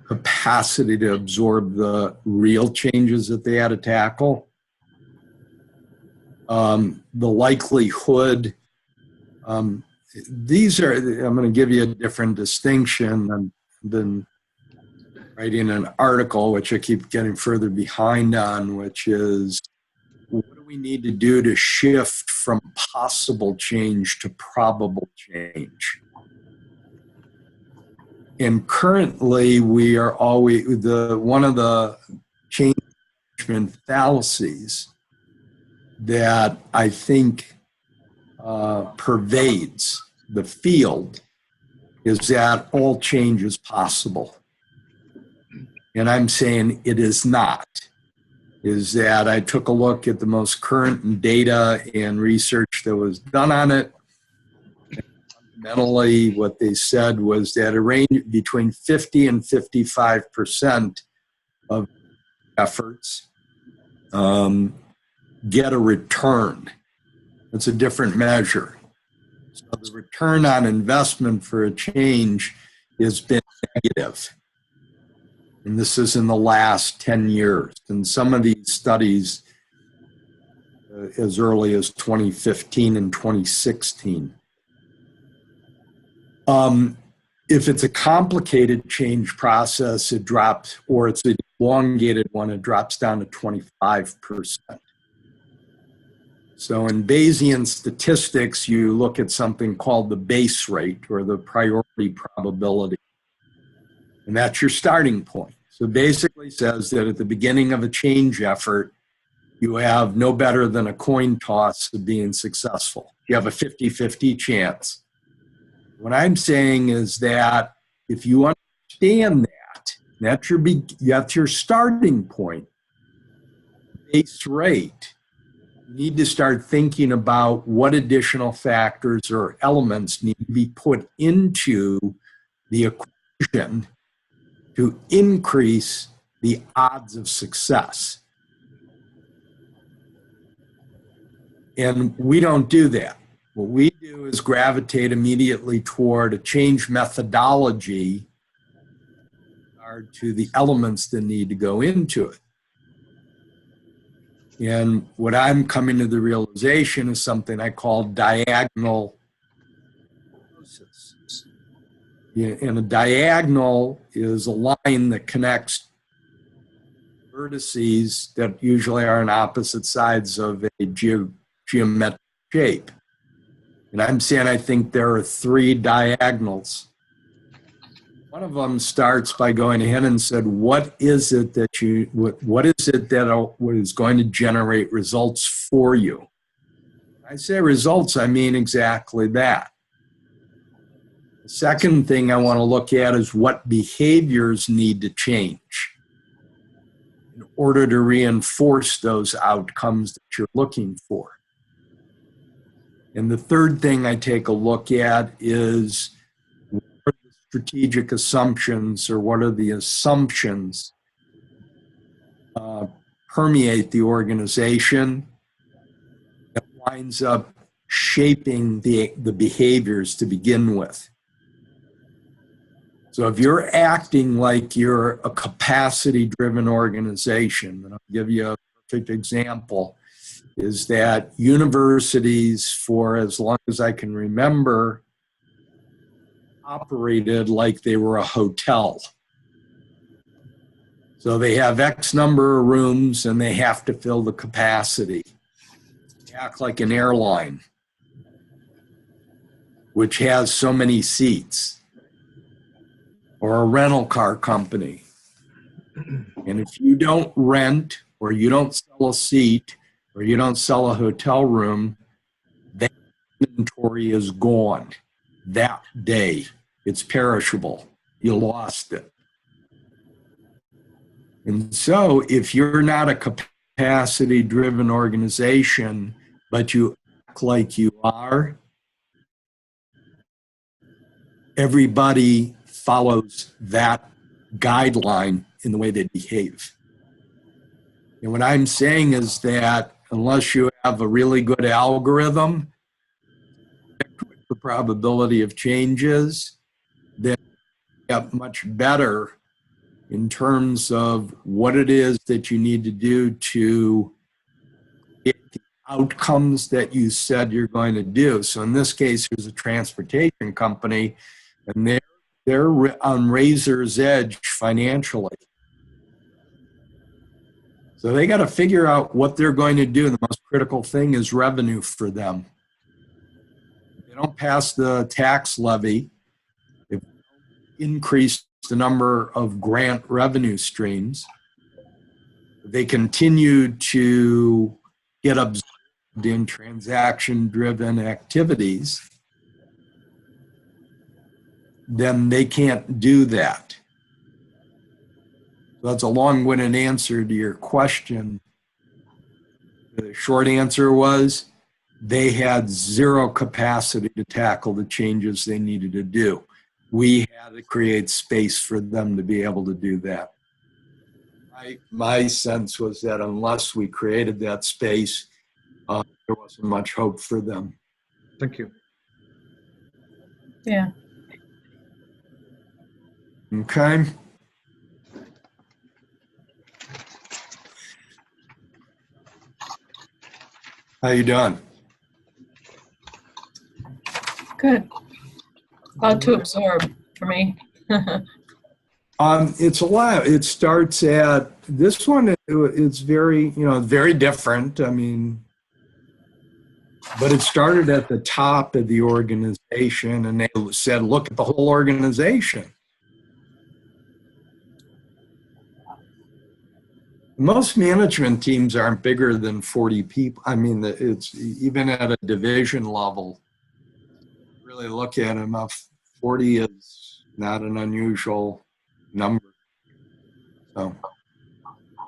capacity to absorb the real changes that they had to tackle, the likelihood, I'm going to give you a different distinction than writing an article, which I keep getting further behind on, which is, what do we need to do to shift from possible change to probable change? And currently, we are always, one of the change management fallacies that I think pervades the field is that all change is possible. And I'm saying it is not. Is that I took a look at the most current data and research that was done on it. And fundamentally, what they said was that a range between 50 and 55% of efforts get a return. It's a different measure. So the return on investment for a change has been negative. And this is in the last 10 years. And some of these studies as early as 2015 and 2016. If it's a complicated change process, it drops, or it's an elongated one, it drops down to 25%. So in Bayesian statistics, you look at something called the base rate or the priority probability. And that's your starting point. So basically says that at the beginning of a change effort, you have no better than a coin toss of being successful. You have a 50-50 chance. What I'm saying is that if you understand that, that's your starting point, base rate, you need to start thinking about what additional factors or elements need to be put into the equation to increase the odds of success. And we don't do that. What we do is gravitate immediately toward a change methodology to the elements that need to go into it. And what I'm coming to the realization is something I call diagonal analysis. And a diagonal is a line that connects vertices that usually are on opposite sides of a geometric shape. And I'm saying I think there are 3 diagonals. One of them starts by going ahead and said, what is it that is going to generate results for you? When I say results, I mean exactly that. The second thing I want to look at is what behaviors need to change in order to reinforce those outcomes that you're looking for. And the third thing I take a look at is what are the strategic assumptions, or what are the assumptions permeate the organization that winds up shaping the behaviors to begin with. So if you're acting like you're a capacity-driven organization, and I'll give you a perfect example, is that universities, for as long as I can remember, operated like they were a hotel. So they have X number of rooms and they have to fill the capacity. They act like an airline, which has so many seats, or a rental car company. And if you don't rent, or you don't sell a seat, or you don't sell a hotel room, that inventory is gone that day. It's perishable. You lost it. And so if you're not a capacity-driven organization, but you act like you are, everybody follows that guideline in the way they behave. And what I'm saying is that unless you have a really good algorithm, the probability of changes, then you get much better in terms of what it is that you need to do to get the outcomes that you said you're going to do. So in this case, there's a transportation company, and they're on razor's edge financially. So they got to figure out what they're going to do. The most critical thing is revenue for them. If they don't pass the tax levy, if they increase the number of grant revenue streams, they continue to get absorbed in transaction-driven activities, then they can't do that. So that's a long-winded answer to your question. The short answer was they had zero capacity to tackle the changes they needed to do. We had to create space for them to be able to do that. My sense was that unless we created that space, there wasn't much hope for them. Thank you. Yeah. Okay. How you doing? Good. A lot to absorb for me. It's a lot. It starts at this one. It's very, very different. I mean, but it started at the top of the organization, and they said, "Look at the whole organization." Most management teams aren't bigger than 40 people. I mean, it's even at a division level, really look at them, 40 is not an unusual number. So,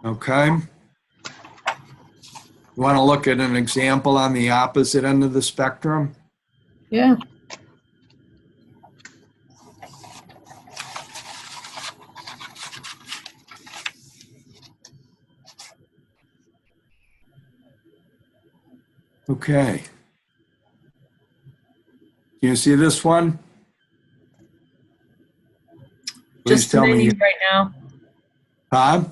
okay. You want to look at an example on the opposite end of the spectrum? Yeah. Okay. Can you see this one? Please Just the tell me. menu right now. Huh?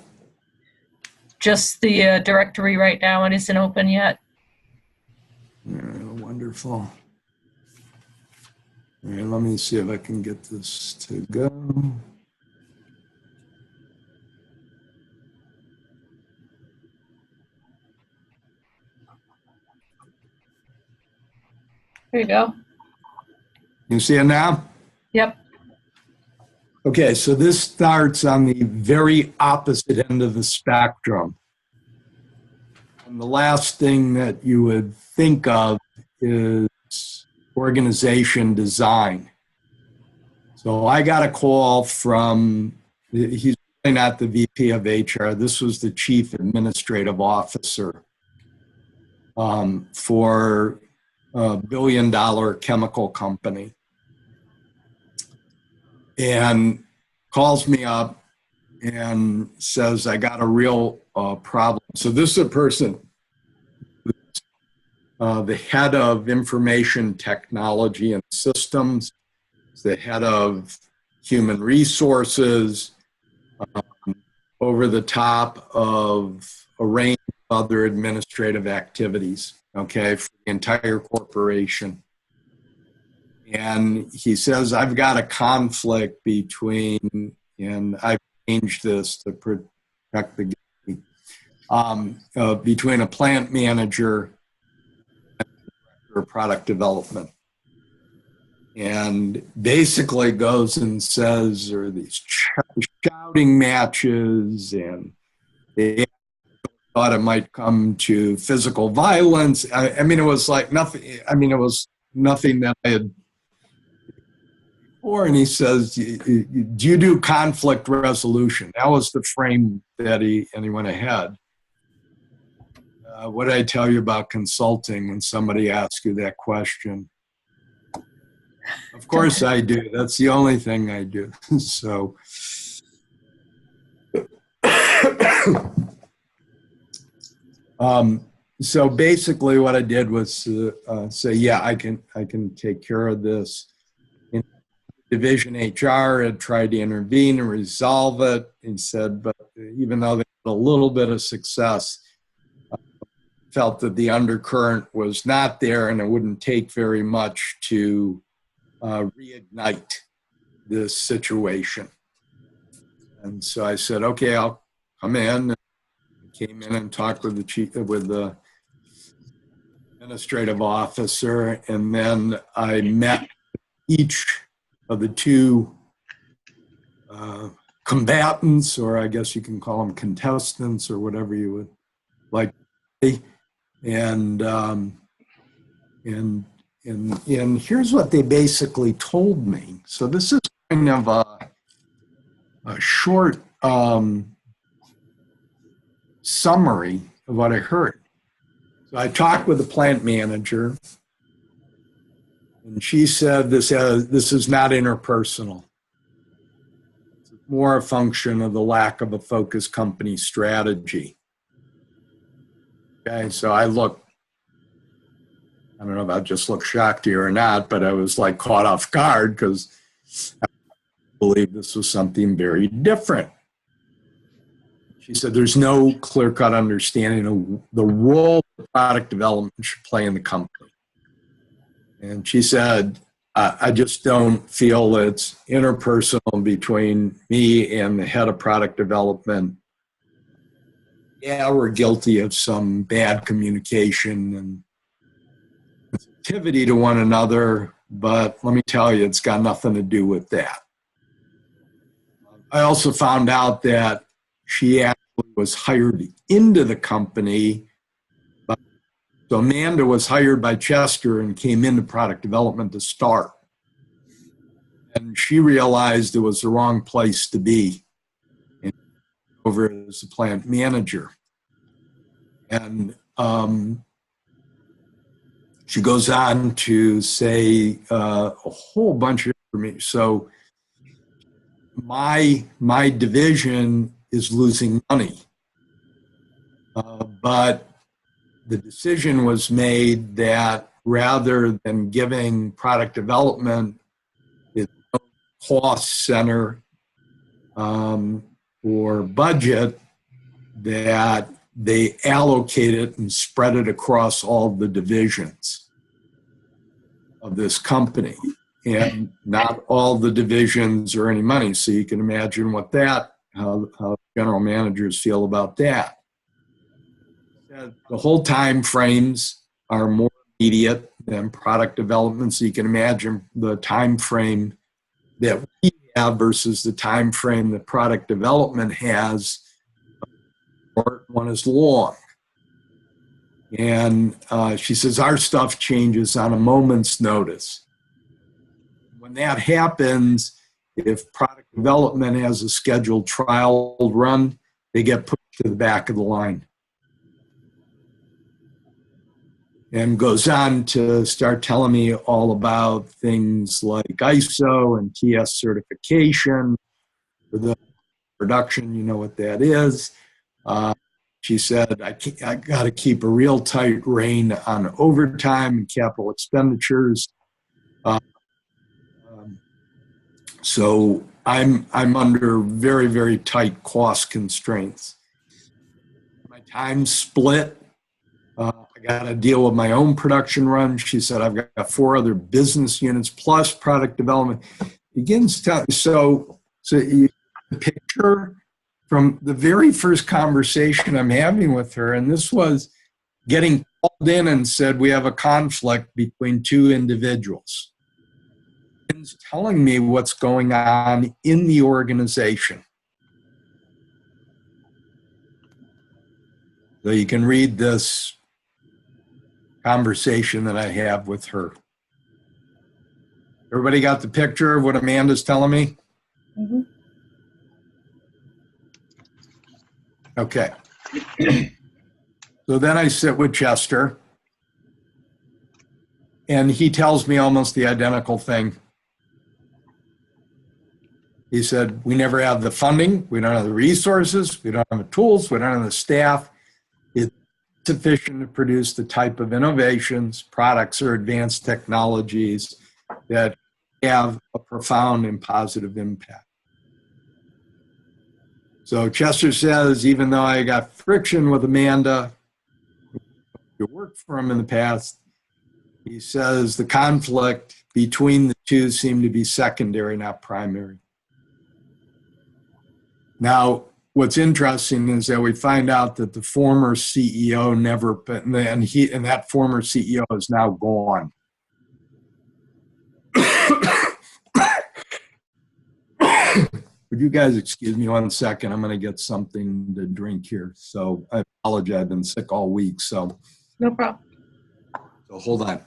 Just the directory right now. It isn't open yet. Wonderful. All right, let me see if I can get this to go. There you go. You see it now? Yep. Okay, so this starts on the very opposite end of the spectrum. And the last thing that you would think of is organization design. So I got a call from, he's really not the VP of HR, this was the Chief Administrative Officer for a billion-dollar chemical company. And calls me up and says, I got a real problem. So this is a person, the head of information technology and systems, the head of human resources, over the top of a range of other administrative activities, okay, for the entire corporation. And he says, I've got a conflict between, and I've changed this to protect the between a plant manager and a product development. And basically goes and says, there are these shouting matches, and they thought it might come to physical violence. I mean, it was like nothing, I mean, it was nothing that I had. And he says, do you do conflict resolution? That was the frame that he went ahead. What did I tell you about consulting when somebody asks you that question? Of course I do. That's the only thing I do. So, so basically what I did was say, yeah, I can take care of this. Division HR had tried to intervene and resolve it. He said, but even though they had a little bit of success, felt that the undercurrent was not there and it wouldn't take very much to reignite this situation. And so I said, okay, I'll come in. Came in and talked with the administrative officer, and then I met each of the two combatants, or I guess you can call them contestants, or whatever you would like to say. And here's what they basically told me. So this is kind of a short summary of what I heard. So I talked with the plant manager, and she said this is not interpersonal. It's more a function of the lack of a focused company strategy. Okay, so I don't know if I just looked shocked to you or not, but I was like caught off guard because I believe this was something very different. She said there's no clear-cut understanding of the role product development should play in the company. And she said, I just don't feel it's interpersonal between me and the head of product development. Yeah, we're guilty of some bad communication and sensitivity to one another, but let me tell you, it's got nothing to do with that. I also found out that she actually was hired into the company. So Amanda was hired by Chester and came into product development to start. And she realized it was the wrong place to be, and over as a plant manager. And she goes on to say a whole bunch of information. So my division is losing money, but the decision was made that rather than giving product development its cost center or budget, that they allocate it and spread it across all the divisions of this company. And not all the divisions are any money. So you can imagine what how general managers feel about that. The whole time frames are more immediate than product development. So you can imagine the time frame that we have versus the time frame that product development has. One is long. And she says, our stuff changes on a moment's notice. When that happens, if product development has a scheduled trial run, they get pushed to the back of the line. And goes on to start telling me all about things like ISO and TS certification for the production. You know what that is. She said, I got to keep a real tight rein on overtime and capital expenditures. So I'm under very, very tight cost constraints. My time's split. I got to deal with my own production run. She said, I've got 4 other business units plus product development. Begins to, so you picture from the very first conversation I'm having with her, and this was getting called in and said, we have a conflict between 2 individuals. It's telling me what's going on in the organization. So you can read this conversation that I have with her. Everybody got the picture of what Amanda's telling me? Mm-hmm. Okay. So then I sit with Chester, and he tells me almost the identical thing. He said, we never have the funding, we don't have the resources, we don't have the tools, we don't have the staff. It's sufficient to produce the type of innovations, products, or advanced technologies that have a profound and positive impact. So Chester says, even though I got friction with Amanda, who worked for him in the past, he says the conflict between the 2 seemed to be secondary, not primary. Now, what's interesting is that we find out that the former CEO never, and that former CEO is now gone. Would you guys excuse me 1 second? I'm going to get something to drink here. So I apologize. I've been sick all week. So No problem. hold on.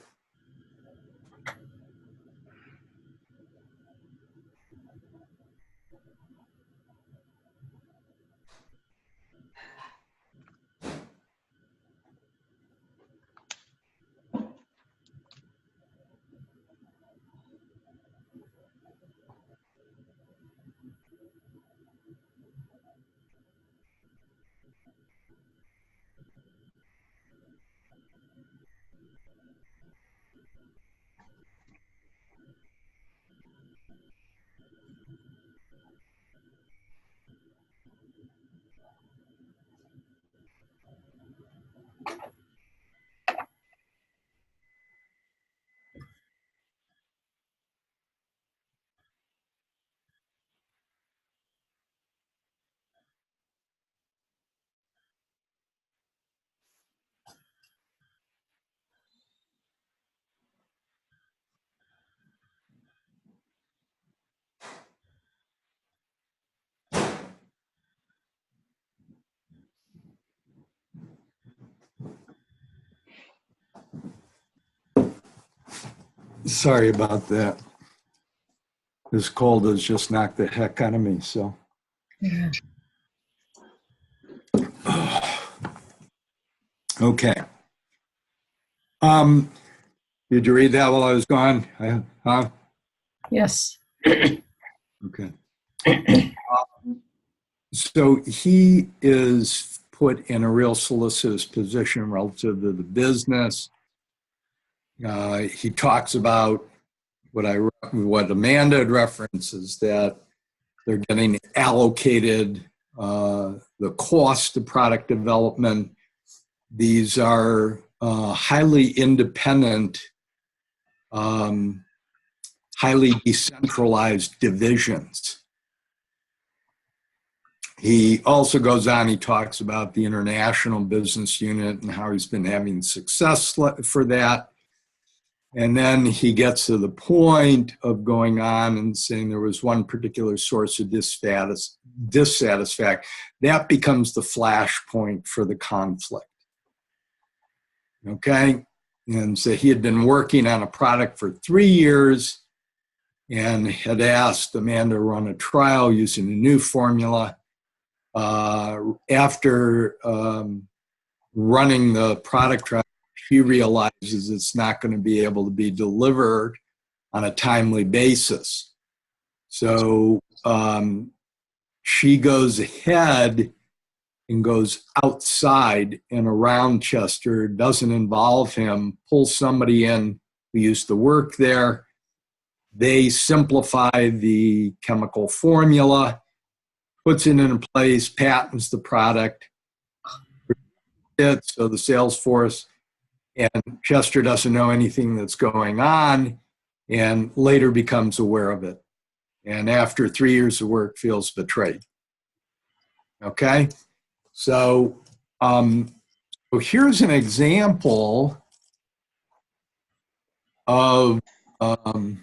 Sorry about that. This cold has just knocked the heck out of me, so. Yeah. Okay. Did you read that while I was gone? Huh? Yes. Okay. So he is put in a real solicitous position relative to the business. He talks about what Amanda had referenced is that they're getting allocated the cost of product development. These are highly independent, highly decentralized divisions. He also goes on, he talks about the international business unit and how he's been having success for that. And then he gets to the point of going on and saying there was one particular source of dissatisfaction. That becomes the flashpoint for the conflict. Okay? And so he had been working on a product for 3 years and had asked Amanda to run a trial using a new formula. After running the product trial, she realizes it's not going to be able to be delivered on a timely basis. So she goes ahead and goes outside and around Chester, doesn't involve him, pulls somebody in who used to work there. They simplify the chemical formula, puts it in place, patents the product. So the sales force and Chester doesn't know anything that's going on and later becomes aware of it. And after 3 years of work, feels betrayed. Okay? So here's an example of, and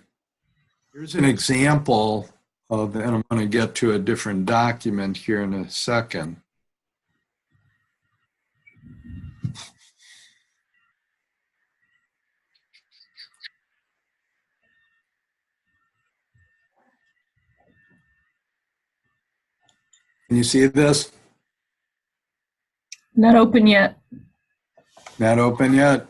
I'm going to get to a different document here in a second. Can you see this? Not open yet. Not open yet?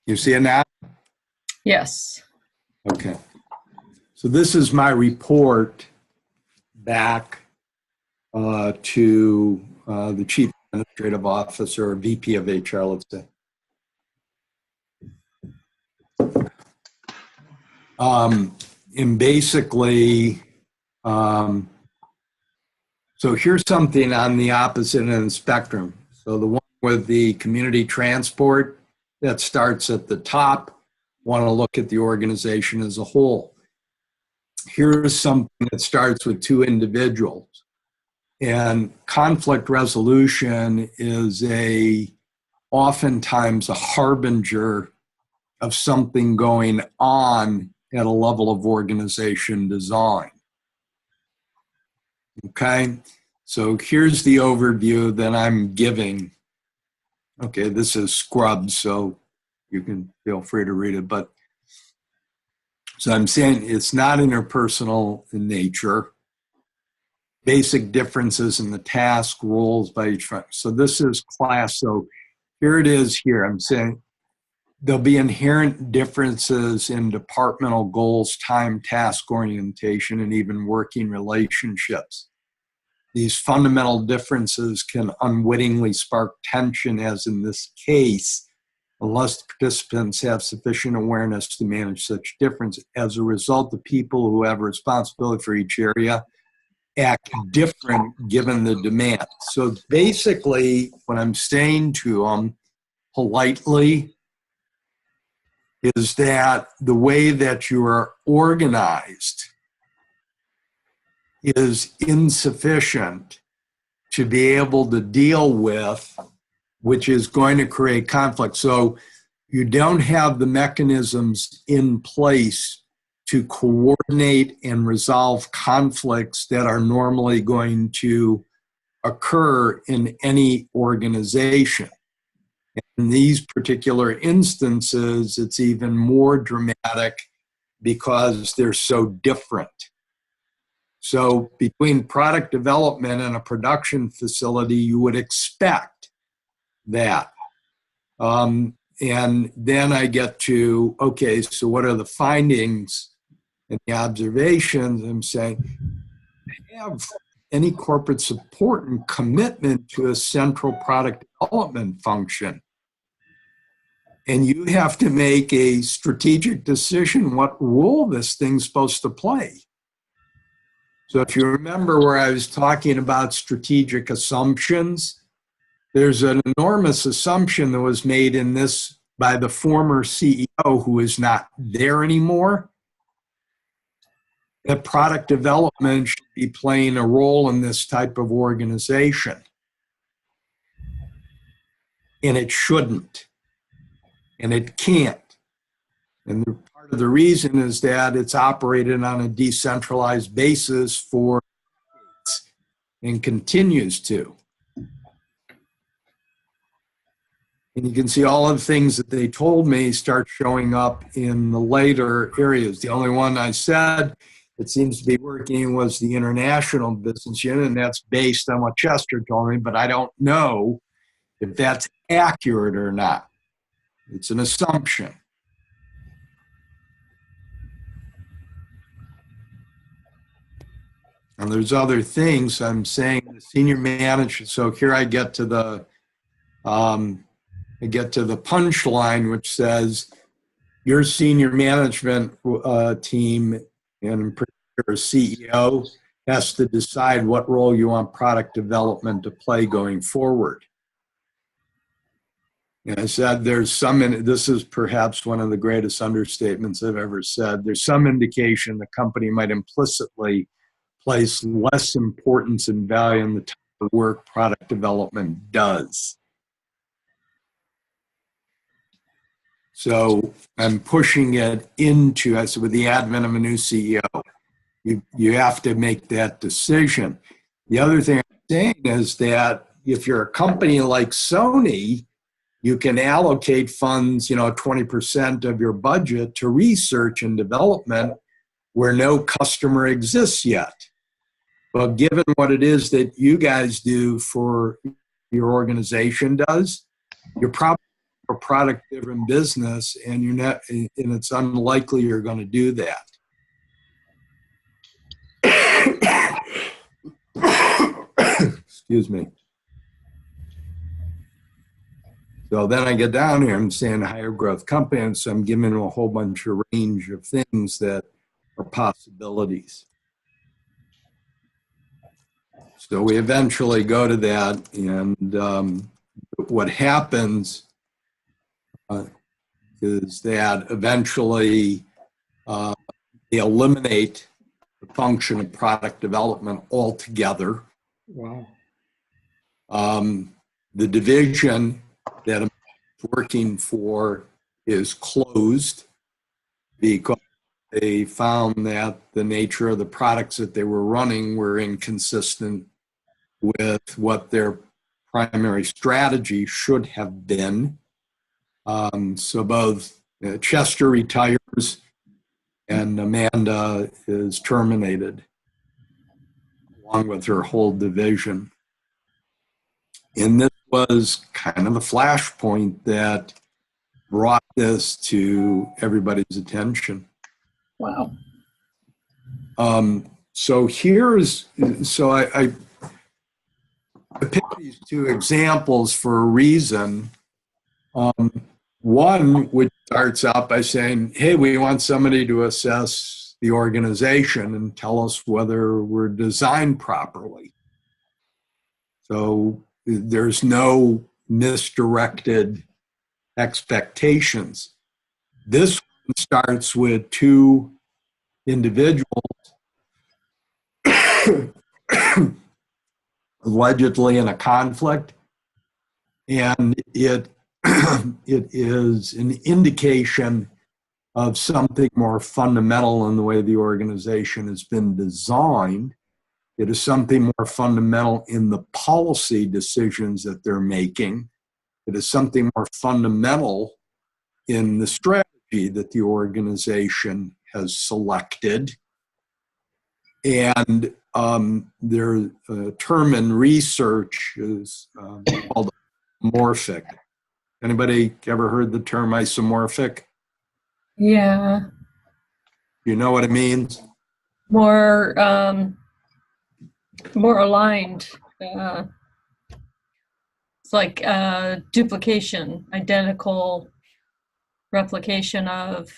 You see it now? Yes. Okay. So this is my report back to the Chief Administrative Officer, or VP of HR, let's say. And basically, so here's something on the opposite end of the spectrum. So the one with the community transport, that starts at the top, want to look at the organization as a whole. Here's something that starts with 2 individuals. And conflict resolution is oftentimes a harbinger of something going on at a level of organization design. Okay, so here's the overview that I'm giving. Okay, this is scrubbed, so you can feel free to read it. But so I'm saying it's not interpersonal in nature. Basic differences in the task, roles by each firm. So this is class. So here it is here. I'm saying there'll be inherent differences in departmental goals, time, task orientation, and even working relationships. These fundamental differences can unwittingly spark tension, as in this case, unless the participants have sufficient awareness to manage such difference. As a result, the people who have responsibility for each area act different given the demand. So basically, what I'm saying to them politely is that the way that you are organized is insufficient to be able to deal with, which is going to create conflict. So you don't have the mechanisms in place to coordinate and resolve conflicts that are normally going to occur in any organization. In these particular instances, it's even more dramatic because they're so different. So between product development and a production facility, you would expect that. And then I get to, okay, so what are the findings and the observations? I'm saying, they have any corporate support and commitment to a central product development function. And you have to make a strategic decision what role this thing's supposed to play. So if you remember where I was talking about strategic assumptions, there's an enormous assumption that was made in this by the former CEO who is not there anymore, that product development should be playing a role in this type of organization. And it shouldn't. And it can't. And part of the reason is that it's operated on a decentralized basis for and continues to. And you can see all of the things that they told me start showing up in the later areas. The only one I said that seems to be working was the international business unit, and that's based on what Chester told me, but I don't know if that's accurate or not. It's an assumption. And there's other things I'm saying, the senior manager. So here I get to the punchline, which says your senior management team, and in particular CEO, has to decide what role you want product development to play going forward. And I said, this is perhaps one of the greatest understatements I've ever said. There's some indication the company might implicitly place less importance and value in the type of work product development does. So I'm pushing it into, I said, with the advent of a new CEO, you have to make that decision. The other thing I'm saying is that if you're a company like Sony, you can allocate funds, 20% of your budget to research and development where no customer exists yet. Well, given what it is that you guys do for your organization does, you're probably a product-driven business, and you're not, and it's unlikely you're going to do that. Excuse me. So then I get down here, I'm saying a higher growth company, and so I'm giving them a whole bunch of range of things that are possibilities. So we eventually go to that, and what happens is that eventually they eliminate the function of product development altogether. Wow. The division that I'm working for is closed because they found that the nature of the products that they were running were inconsistent with what their primary strategy should have been. So both Chester retires and Amanda is terminated, along with her whole division. And this was kind of the flashpoint that brought this to everybody's attention. Wow. So I picked these two examples for a reason. One, which starts out by saying, hey, we want somebody to assess the organization and tell us whether we're designed properly. So there's no misdirected expectations. This one starts with two individuals allegedly in a conflict, and it it is an indication of something more fundamental in the way the organization has been designed. It is something more fundamental in the policy decisions that they're making. It is something more fundamental in the strategy that the organization has selected. And their term in research is called isomorphic. Anybody ever heard the term isomorphic? Yeah. You know what it means? More more aligned. It's like duplication, identical replication of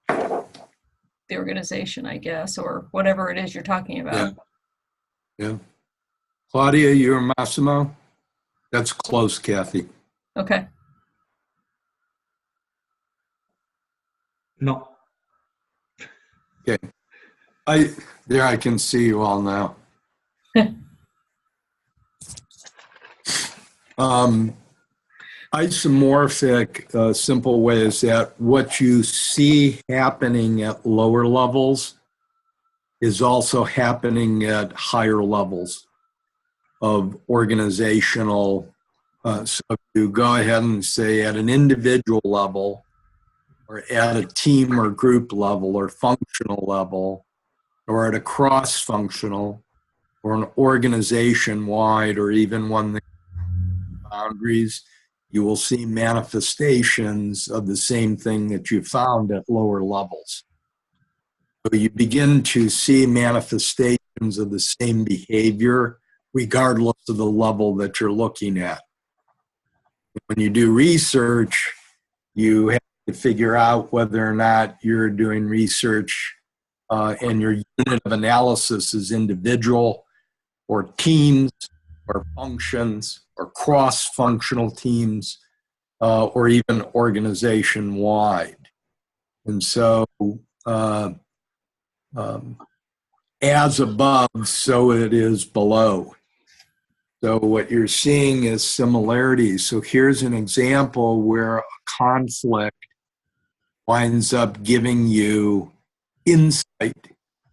the organization, I guess, or whatever it is you're talking about. Yeah. Claudia, you're Massimo? That's close, Kathy. Okay. No. Okay. I can see you all now. Isomorphic, simple way is that what you see happening at lower levels is also happening at higher levels of organizational. So you go ahead and say at an individual level, or at a team or group level, or functional level, or at a cross-functional, or an organization-wide, or even one that boundaries, you will see manifestations of the same thing that you found at lower levels. So you begin to see manifestations of the same behavior regardless of the level that you're looking at. When you do research, you have to figure out whether or not you're doing research and your unit of analysis is individual or teams or functions or cross-functional teams or even organization-wide. And so as above, so it is below. So what you're seeing is similarities. So here's an example where a conflict winds up giving you insight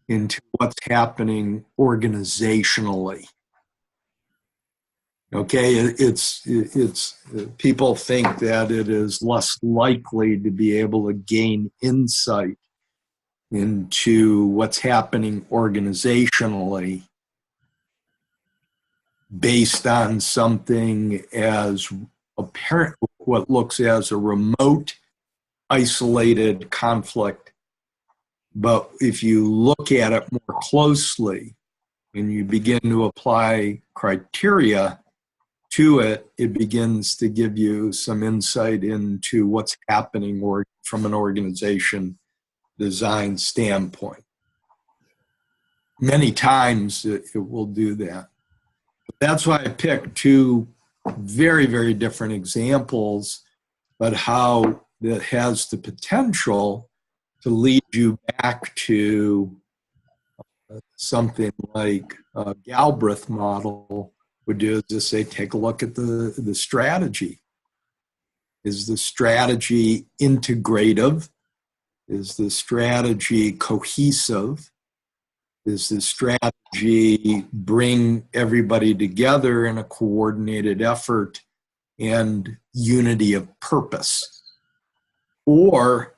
into what's happening organizationally. Okay, it's people think that it is less likely to be able to gain insight into what's happening organizationally based on something as apparent, what looks as a remote, isolated conflict. But if you look at it more closely and you begin to apply criteria to it, it begins to give you some insight into what's happening or from an organization design standpoint. Many times it will do that. But that's why I picked two very, very different examples, but how that has the potential to lead you back to something like a Galbraith model would do, is to say, take a look at the strategy. Is the strategy integrative? Is the strategy cohesive? Is the strategy bring everybody together in a coordinated effort and unity of purpose? Or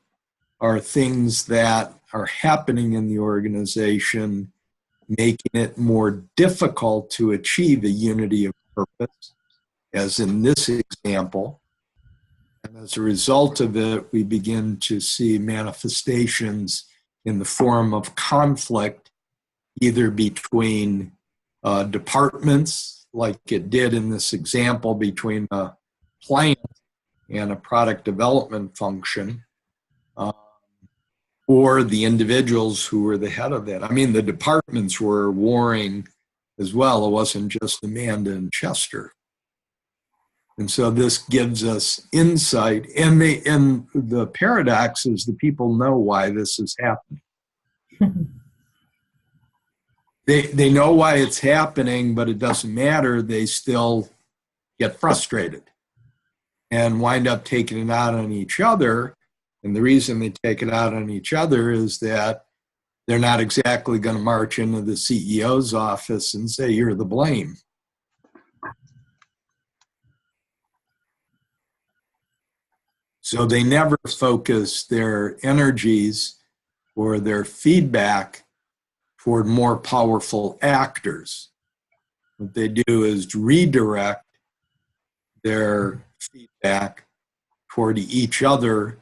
are things that are happening in the organization making it more difficult to achieve a unity of purpose, as in this example? And as a result of it, we begin to see manifestations in the form of conflict, either between departments, like it did in this example between a plant and a product development function, or the individuals who were the head of that. I mean, the departments were warring as well. It wasn't just Amanda and Chester. And so this gives us insight. And the paradox is the people know why this is happening. They know why it's happening, but it doesn't matter. They still get frustrated. and wind up taking it out on each other. And the reason they take it out on each other is that they're not exactly going to march into the CEO's office and say, you're the blame. So they never focus their energies or their feedback toward more powerful actors. What they do is redirect their feedback toward each other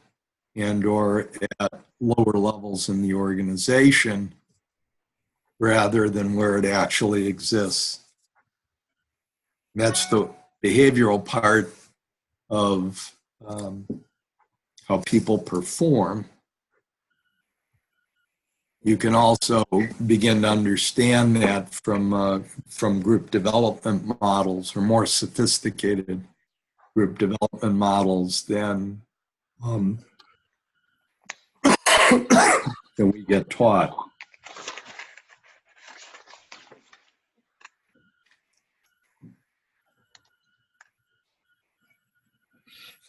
and or at lower levels in the organization rather than where it actually exists. That's the behavioral part of how people perform. You can also begin to understand that from group development models or more sophisticated group development models than we get taught.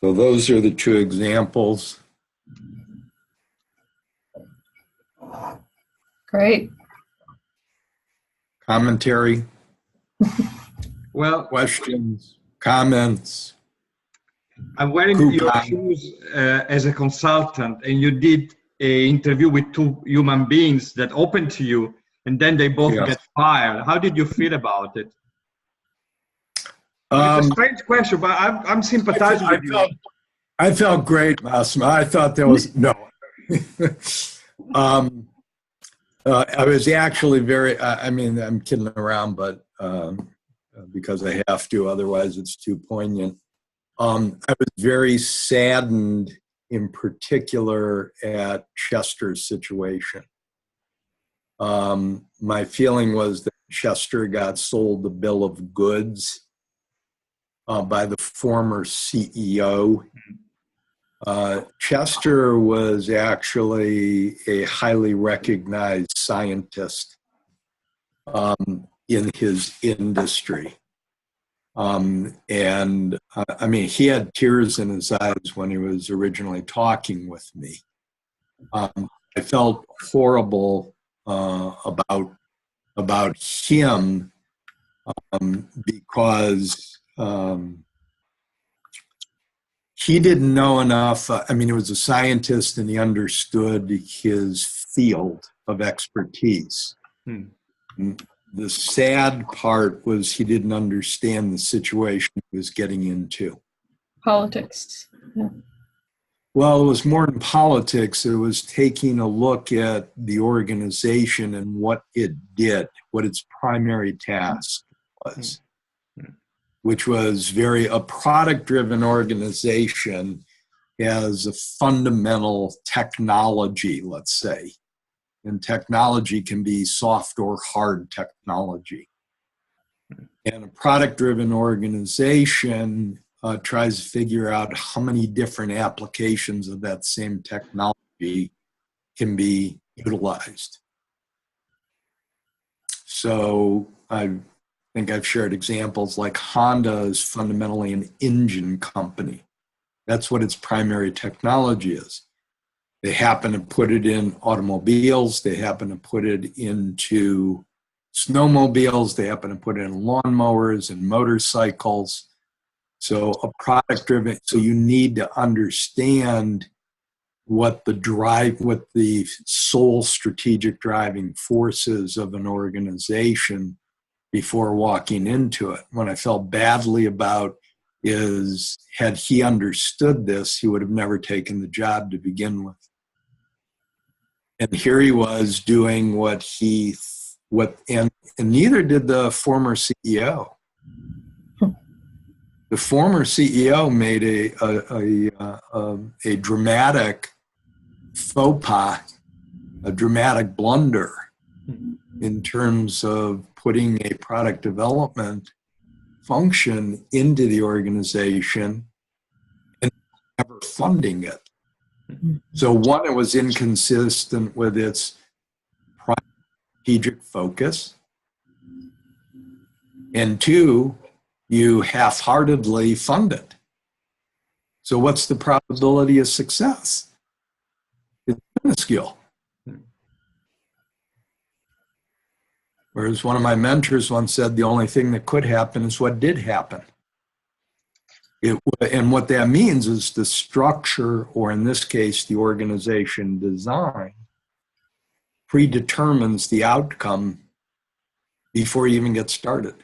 So those are the two examples. Great. Commentary, Well, questions, comments. I'm wearing your shoes as a consultant, and you did an interview with two human beings that opened to you, and then they both get fired. How did you feel about it? It's a strange question, but I'm sympathizing with you. I felt great, Massimo. I thought there was no. I was actually very. I mean, I'm kidding around, but because I have to, otherwise it's too poignant. I was very saddened, in particular, at Chester's situation. My feeling was that Chester got sold the bill of goods by the former CEO. Chester was actually a highly recognized scientist in his industry. And I mean, he had tears in his eyes when he was originally talking with me. I felt horrible about him because he didn't know enough. I mean, he was a scientist and he understood his field of expertise. The sad part was he didn't understand the situation he was getting into. Politics. Yeah. Well, it was more than politics. It was taking a look at the organization and what it did, what its primary task was, which was a product-driven organization has a fundamental technology, let's say. And technology can be soft or hard technology. And a product-driven organization tries to figure out how many different applications of that same technology can be utilized. So I think I've shared examples like Honda is fundamentally an engine company. That's what its primary technology is. They happen to put it in automobiles. They happen to put it into snowmobiles. They happen to put it in lawnmowers and motorcycles. So a product driven, so you need to understand what the sole strategic driving forces of an organization before walking into it. What I felt badly about is had he understood this, he would have never taken the job to begin with. And here he was doing and neither did the former CEO. The former CEO made a dramatic faux pas, a dramatic blunder in terms of putting a product development function into the organization and never funding it. So one, it was inconsistent with its strategic focus. And two, you half-heartedly fund it. So what's the probability of success? It's minuscule. Whereas one of my mentors once said, the only thing that could happen is what did happen. And what that means is the structure, or in this case, the organization design, predetermines the outcome before you even get started.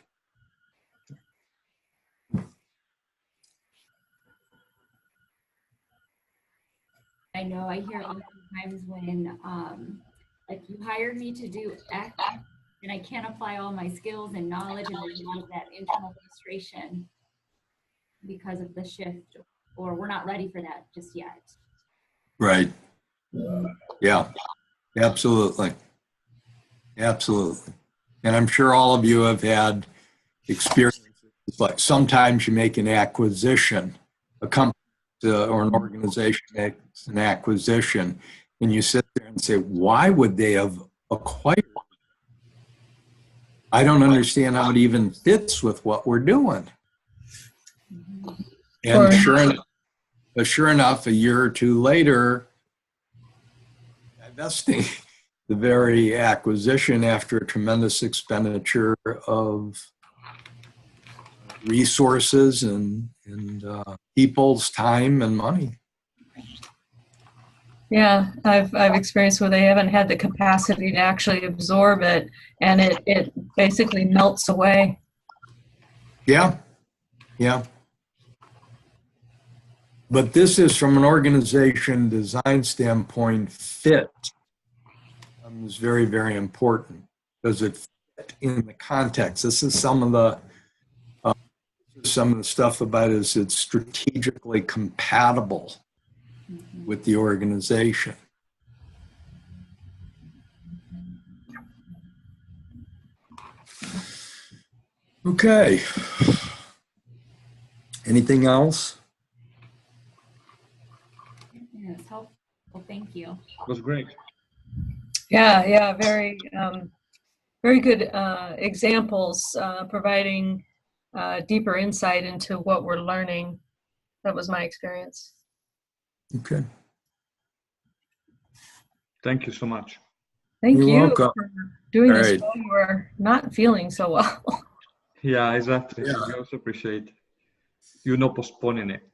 I know I hear oftentimes when, like, you hired me to do X and I can't apply all my skills and knowledge, and there's a lot of that internal frustration because of the shift, or we're not ready for that just yet. Right. Yeah, absolutely. Absolutely. And I'm sure all of you have had experiences like sometimes you make an acquisition, a company or an organization makes an acquisition, and you sit there and say, why would they have acquired it? I don't understand how it even fits with what we're doing. And sure enough, a year or two later, divesting the very acquisition after a tremendous expenditure of resources and people's time and money. Yeah, I've experienced where they haven't had the capacity to actually absorb it, and it basically melts away. Yeah, yeah. But this is, from an organization design standpoint, fit is very, very important. Does it fit in the context? This is some of the stuff about is it strategically compatible with the organization. Okay. Anything else? Yeah, it's helpful. Thank you. It was great. Yeah, very good examples, providing deeper insight into what we're learning. That was my experience. Okay. Thank you so much. Thank You're you welcome. for doing All this right. while you were not feeling so well. Yeah, exactly. Yeah. We also appreciate you not postponing it.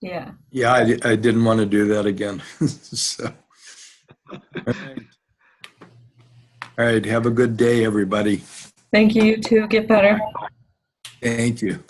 Yeah. Yeah, I didn't want to do that again. So, all right. All right. Have a good day, everybody. Thank you, you too. Get better. Thank you.